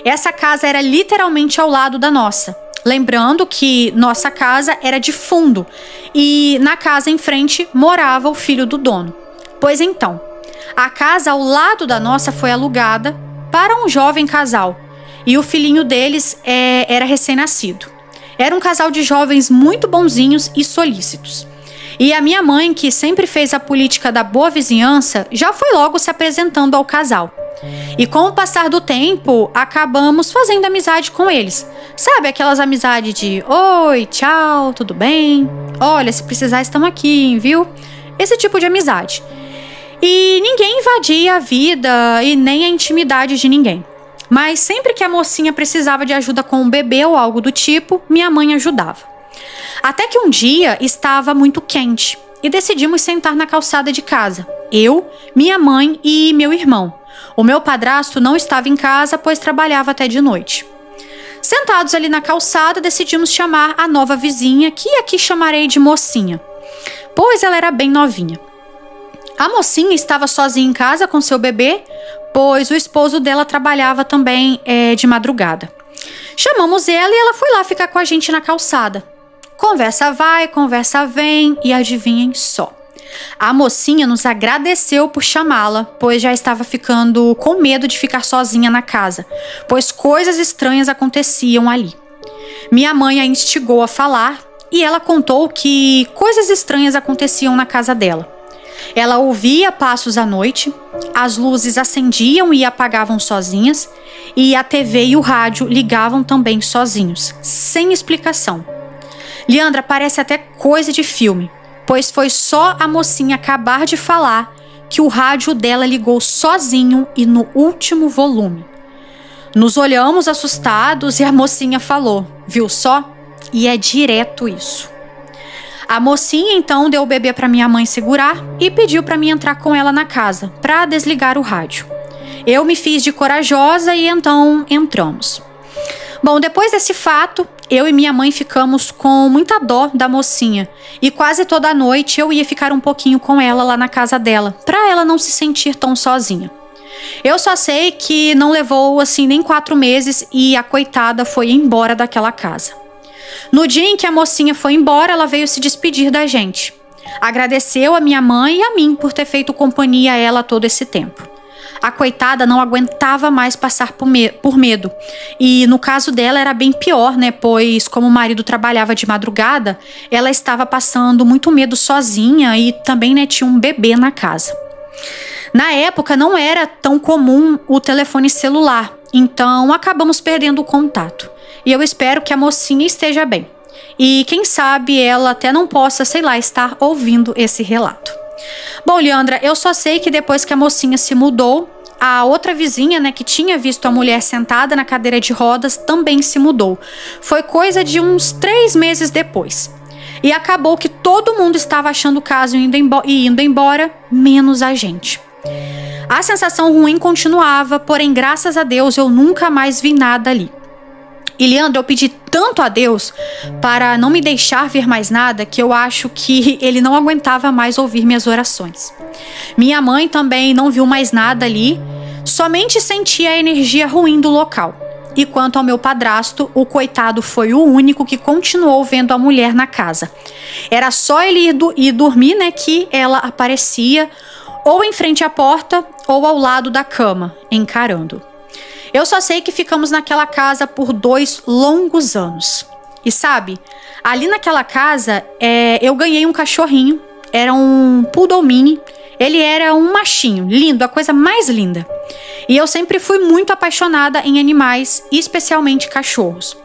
Essa casa era literalmente ao lado da nossa. Lembrando que nossa casa era de fundo e na casa em frente morava o filho do dono. Pois então, a casa ao lado da nossa foi alugada para um jovem casal. E o filhinho deles era recém-nascido. Era um casal de jovens muito bonzinhos e solícitos. E a minha mãe, que sempre fez a política da boa vizinhança, já foi logo se apresentando ao casal. E com o passar do tempo, acabamos fazendo amizade com eles. Sabe, aquelas amizades de oi, tchau, tudo bem? Olha, se precisar, estamos aqui, viu? Esse tipo de amizade. E ninguém invadia a vida e nem a intimidade de ninguém. Mas sempre que a mocinha precisava de ajuda com um bebê ou algo do tipo, minha mãe ajudava. Até que um dia estava muito quente e decidimos sentar na calçada de casa. Eu, minha mãe e meu irmão. O meu padrasto não estava em casa, pois trabalhava até de noite. Sentados ali na calçada, decidimos chamar a nova vizinha, que aqui chamarei de mocinha, pois ela era bem novinha. A mocinha estava sozinha em casa com seu bebê, pois o esposo dela trabalhava também de madrugada. Chamamos ela e ela foi lá ficar com a gente na calçada. Conversa vai, conversa vem e adivinhem só. A mocinha nos agradeceu por chamá-la, pois já estava ficando com medo de ficar sozinha na casa, pois coisas estranhas aconteciam ali. Minha mãe a instigou a falar e ela contou que coisas estranhas aconteciam na casa dela. Ela ouvia passos à noite, as luzes acendiam e apagavam sozinhas, e a TV e o rádio ligavam também sozinhos, sem explicação. Leandra, parece até coisa de filme, pois foi só a mocinha acabar de falar que o rádio dela ligou sozinho e no último volume. Nos olhamos assustados e a mocinha falou, viu só? E é direto isso. A mocinha então deu o bebê para minha mãe segurar e pediu para mim entrar com ela na casa, para desligar o rádio. Eu me fiz de corajosa e então entramos. Bom, depois desse fato, eu e minha mãe ficamos com muita dó da mocinha e quase toda noite eu ia ficar um pouquinho com ela lá na casa dela, para ela não se sentir tão sozinha. Eu só sei que não levou assim nem 4 meses e a coitada foi embora daquela casa. No dia em que a mocinha foi embora, ela veio se despedir da gente. Agradeceu a minha mãe e a mim por ter feito companhia a ela todo esse tempo. A coitada não aguentava mais passar por medo. E no caso dela era bem pior, né? Pois como o marido trabalhava de madrugada, ela estava passando muito medo sozinha e também, né, tinha um bebê na casa. Na época não era tão comum o telefone celular, então acabamos perdendo o contato. E eu espero que a mocinha esteja bem. E quem sabe ela até não possa, sei lá, estar ouvindo esse relato. Bom, Leandra, eu só sei que depois que a mocinha se mudou, a outra vizinha, né, que tinha visto a mulher sentada na cadeira de rodas, também se mudou. Foi coisa de uns 3 meses depois. E acabou que todo mundo estava achando o caso e indo embora, menos a gente. A sensação ruim continuava, porém, graças a Deus, eu nunca mais vi nada ali. E, Leandro, eu pedi tanto a Deus para não me deixar ver mais nada que eu acho que ele não aguentava mais ouvir minhas orações. Minha mãe também não viu mais nada ali, somente sentia a energia ruim do local. e quanto ao meu padrasto, o coitado foi o único que continuou vendo a mulher na casa. Era só ele ir dormir, né, que ela aparecia ou em frente à porta ou ao lado da cama, encarando. Eu só sei que ficamos naquela casa por 2 longos anos. E sabe, ali naquela casa eu ganhei um cachorrinho, era um poodle mini. Ele era um machinho, lindo, a coisa mais linda. E eu sempre fui muito apaixonada em animais, especialmente cachorros.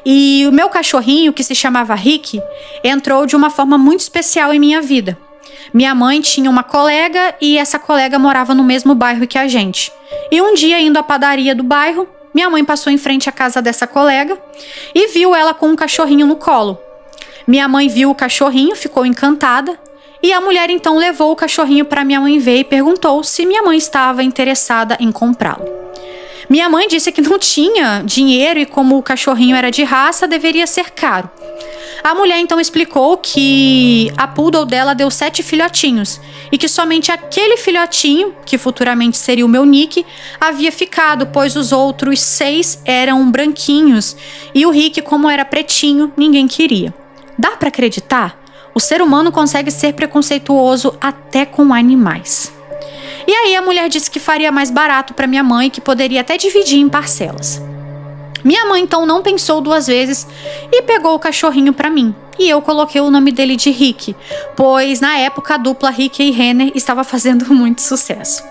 E o meu cachorrinho, que se chamava Rick, entrou de uma forma muito especial em minha vida. Minha mãe tinha uma colega e essa colega morava no mesmo bairro que a gente. E um dia, indo à padaria do bairro, minha mãe passou em frente à casa dessa colega e viu ela com um cachorrinho no colo. Minha mãe viu o cachorrinho, ficou encantada. E a mulher então levou o cachorrinho para minha mãe ver e perguntou se minha mãe estava interessada em comprá-lo. Minha mãe disse que não tinha dinheiro e como o cachorrinho era de raça, deveria ser caro. A mulher então explicou que a poodle dela deu 7 filhotinhos e que somente aquele filhotinho, que futuramente seria o meu Nick, havia ficado, pois os outros 6 eram branquinhos e o Rick, como era pretinho, ninguém queria. Dá para acreditar? O ser humano consegue ser preconceituoso até com animais. E aí a mulher disse que faria mais barato para minha mãe, que poderia até dividir em parcelas. Minha mãe então não pensou 2 vezes e pegou o cachorrinho para mim. E eu coloquei o nome dele de Rick, pois na época a dupla Rick e Renner estava fazendo muito sucesso.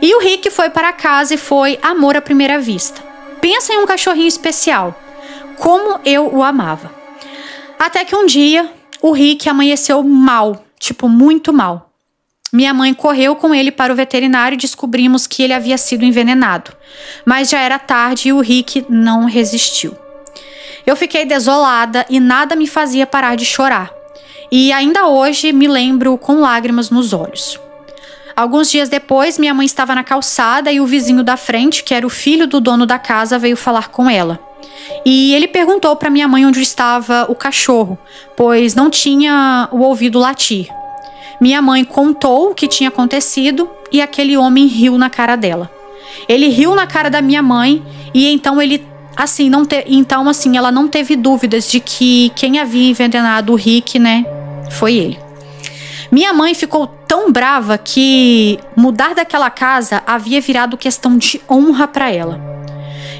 E o Rick foi para casa e foi amor à primeira vista. Pensa em um cachorrinho especial. Como eu o amava. Até que um dia o Rick amanheceu mal, tipo muito mal. Minha mãe correu com ele para o veterinário e descobrimos que ele havia sido envenenado. Mas já era tarde e o Rick não resistiu. Eu fiquei desolada e nada me fazia parar de chorar. E ainda hoje me lembro com lágrimas nos olhos. Alguns dias depois, minha mãe estava na calçada e o vizinho da frente, que era o filho do dono da casa, veio falar com ela. E ele perguntou para minha mãe onde estava o cachorro, pois não tinha o ouvido latir. Minha mãe contou o que tinha acontecido e aquele homem riu na cara dela. Ele riu na cara da minha mãe e então ela não teve dúvidas de que quem havia envenenado o Rick, né, foi ele. Minha mãe ficou tão brava que mudar daquela casa havia virado questão de honra para ela.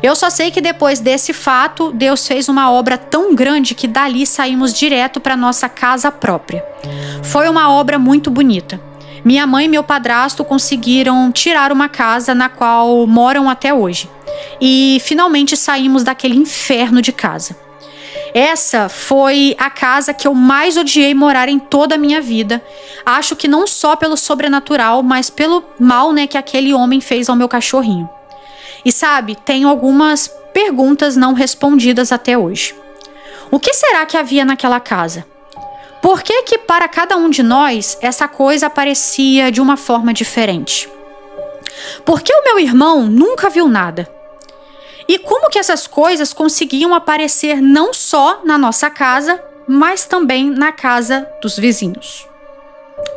Eu só sei que depois desse fato, Deus fez uma obra tão grande que dali saímos direto para nossa casa própria. Foi uma obra muito bonita. Minha mãe e meu padrasto conseguiram tirar uma casa na qual moram até hoje. E finalmente saímos daquele inferno de casa. Essa foi a casa que eu mais odiei morar em toda a minha vida. Acho que não só pelo sobrenatural, mas pelo mal, né, que aquele homem fez ao meu cachorrinho. E sabe, tenho algumas perguntas não respondidas até hoje. O que será que havia naquela casa? Por que para cada um de nós essa coisa aparecia de uma forma diferente? Por que o meu irmão nunca viu nada? E como que essas coisas conseguiam aparecer não só na nossa casa, mas também na casa dos vizinhos?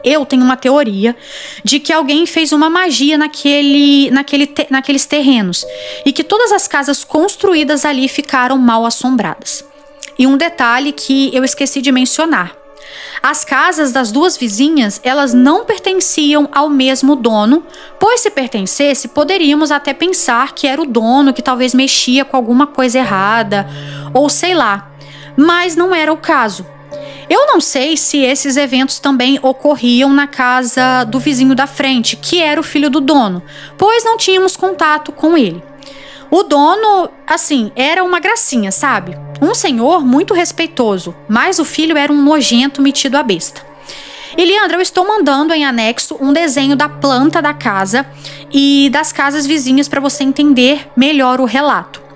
Eu tenho uma teoria de que alguém fez uma magia naqueles terrenos e que todas as casas construídas ali ficaram mal assombradas. E um detalhe que eu esqueci de mencionar. As casas das 2 vizinhas, elas não pertenciam ao mesmo dono, pois se pertencesse, poderíamos até pensar que era o dono que talvez mexia com alguma coisa errada, ou sei lá, mas não era o caso. Eu não sei se esses eventos também ocorriam na casa do vizinho da frente, que era o filho do dono, pois não tínhamos contato com ele. O dono, assim, era uma gracinha, sabe? Um senhor muito respeitoso, mas o filho era um nojento metido à besta. E Leandra, eu estou mandando em anexo um desenho da planta da casa e das casas vizinhas para você entender melhor o relato.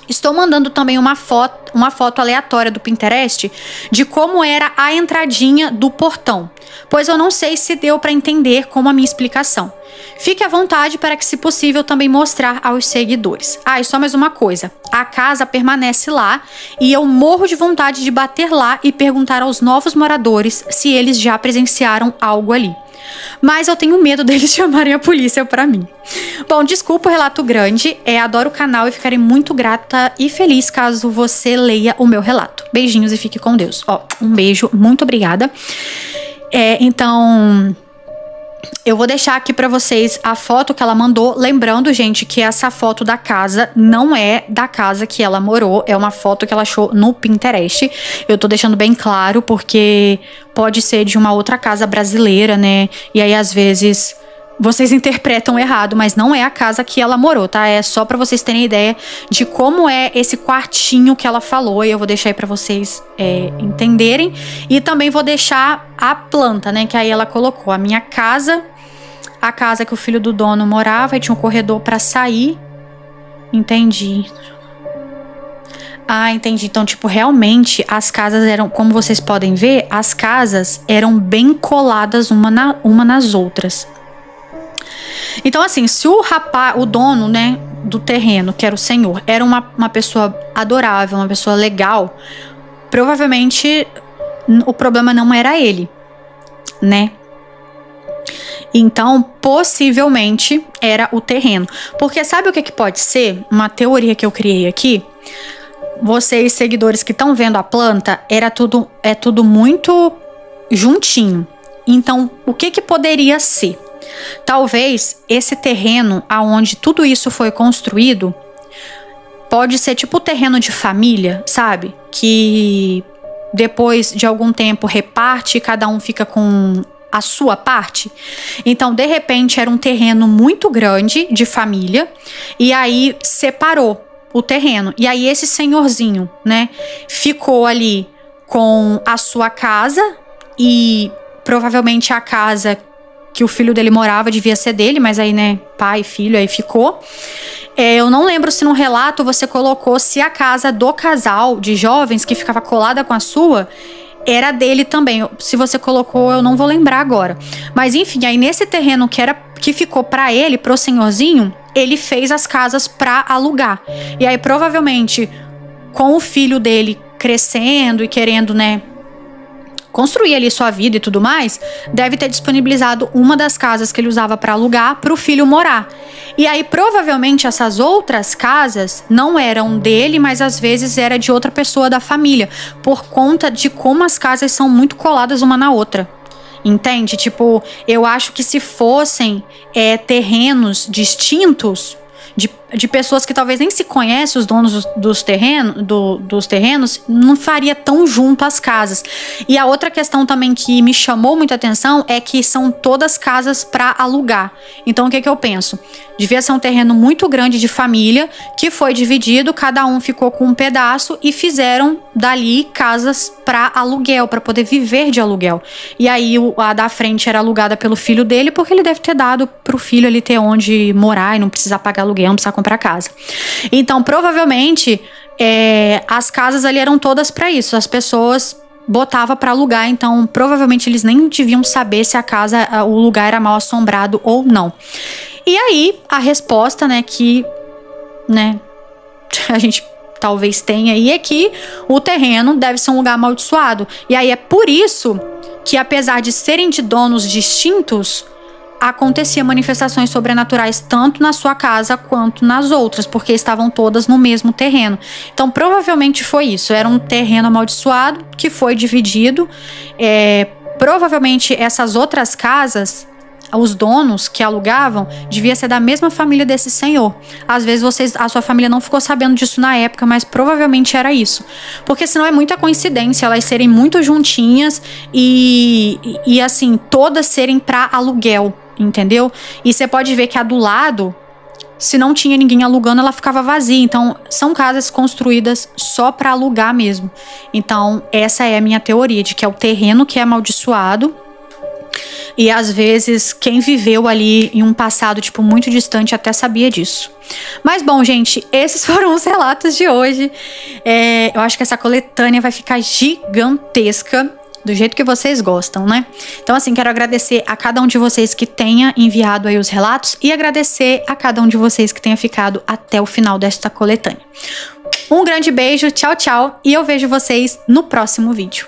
Estou mandando também uma foto aleatória do Pinterest de como era a entradinha do portão, pois eu não sei se deu para entender como a minha explicação. Fique à vontade para que, se possível, também mostrar aos seguidores. E só mais uma coisa, a casa permanece lá e eu morro de vontade de bater lá e perguntar aos novos moradores se eles já presenciaram algo ali. mas eu tenho medo deles chamarem a polícia pra mim. Bom, desculpa o relato grande, adoro o canal e ficarei muito grata e feliz caso você leia o meu relato. Beijinhos e fique com Deus. Ó, um beijo, muito obrigada. Então, eu vou deixar aqui pra vocês a foto que ela mandou. Lembrando, gente, que essa foto da casa não é da casa que ela morou. É uma foto que ela achou no Pinterest. Eu tô deixando bem claro porque pode ser de uma outra casa brasileira, né? E aí, às vezes, vocês interpretam errado, mas não é a casa que ela morou, tá? É só pra vocês terem ideia de como é esse quartinho que ela falou. E eu vou deixar aí pra vocês entenderem. E também vou deixar a planta, né? Que aí ela colocou a minha casa, a casa que o filho do dono morava, e tinha um corredor pra sair. Entendi. Ah, entendi. Então, tipo, realmente as casas eram, como vocês podem ver, as casas eram bem coladas uma nas outras. Então, assim, se o rapaz, o dono, né, do terreno, que era o senhor, era uma pessoa adorável, uma pessoa legal, provavelmente o problema não era ele, né? Então, possivelmente era o terreno. Porque sabe o que pode ser? Uma teoria que eu criei aqui. Vocês, seguidores que estão vendo a planta, é tudo muito juntinho. Então, o que poderia ser? Talvez esse terreno aonde tudo isso foi construído pode ser tipo o terreno de família, sabe? Que depois de algum tempo reparte e cada um fica com a sua parte. Então, de repente, era um terreno muito grande de família e aí separou o terreno. E aí esse senhorzinho, né, ficou ali com a sua casa e provavelmente a casa que o filho dele morava devia ser dele, mas aí, né, pai, filho, aí ficou. Eu não lembro se no relato você colocou se a casa do casal de jovens que ficava colada com a sua era dele também. Se você colocou, eu não vou lembrar agora. Mas enfim, aí nesse terreno que ficou pra ele, pro senhorzinho, ele fez as casas pra alugar. E aí provavelmente com o filho dele crescendo e querendo, né, construir ali sua vida e tudo mais, deve ter disponibilizado uma das casas que ele usava para alugar para o filho morar. E aí, provavelmente, essas outras casas não eram dele, mas às vezes era de outra pessoa da família, por conta de como as casas são muito coladas uma na outra. Entende? Tipo, eu acho que se fossem terrenos distintos, de pessoas que talvez nem se conhecem, os donos dos terrenos, não faria tão junto as casas. E a outra questão também que me chamou muita atenção é que são todas casas para alugar. Então, o que eu penso? Devia ser um terreno muito grande de família, que foi dividido, cada um ficou com um pedaço e fizeram dali casas para aluguel, para poder viver de aluguel. E aí a da frente era alugada pelo filho dele, porque ele deve ter dado pro filho ali ter onde morar e não precisar pagar aluguel, não precisar comprar casa. Então, provavelmente, as casas ali eram todas para isso. As pessoas botavam para alugar, então provavelmente eles nem deviam saber se a casa, o lugar era mal assombrado ou não. E aí, a resposta, né, que, né, a gente talvez tenha aí é que o terreno deve ser um lugar amaldiçoado. E aí é por isso que, apesar de serem de donos distintos, acontecia manifestações sobrenaturais tanto na sua casa quanto nas outras, porque estavam todas no mesmo terreno. Então, provavelmente foi isso. Era um terreno amaldiçoado que foi dividido. Provavelmente essas outras casas, os donos que alugavam, devia ser da mesma família desse senhor. Às vezes a sua família não ficou sabendo disso na época, mas provavelmente era isso. Porque senão é muita coincidência elas serem muito juntinhas e assim, todas serem para aluguel, entendeu? E você pode ver que a do lado, se não tinha ninguém alugando, ela ficava vazia. Então, são casas construídas só para alugar mesmo. Então, essa é a minha teoria, de que é o terreno que é amaldiçoado. E às vezes quem viveu ali em um passado tipo muito distante até sabia disso. Mas bom, gente, esses foram os relatos de hoje. Eu acho que essa coletânea vai ficar gigantesca, do jeito que vocês gostam, né? Então, assim, quero agradecer a cada um de vocês que tenha enviado aí os relatos e agradecer a cada um de vocês que tenha ficado até o final desta coletânea. Um grande beijo, tchau, tchau, e eu vejo vocês no próximo vídeo.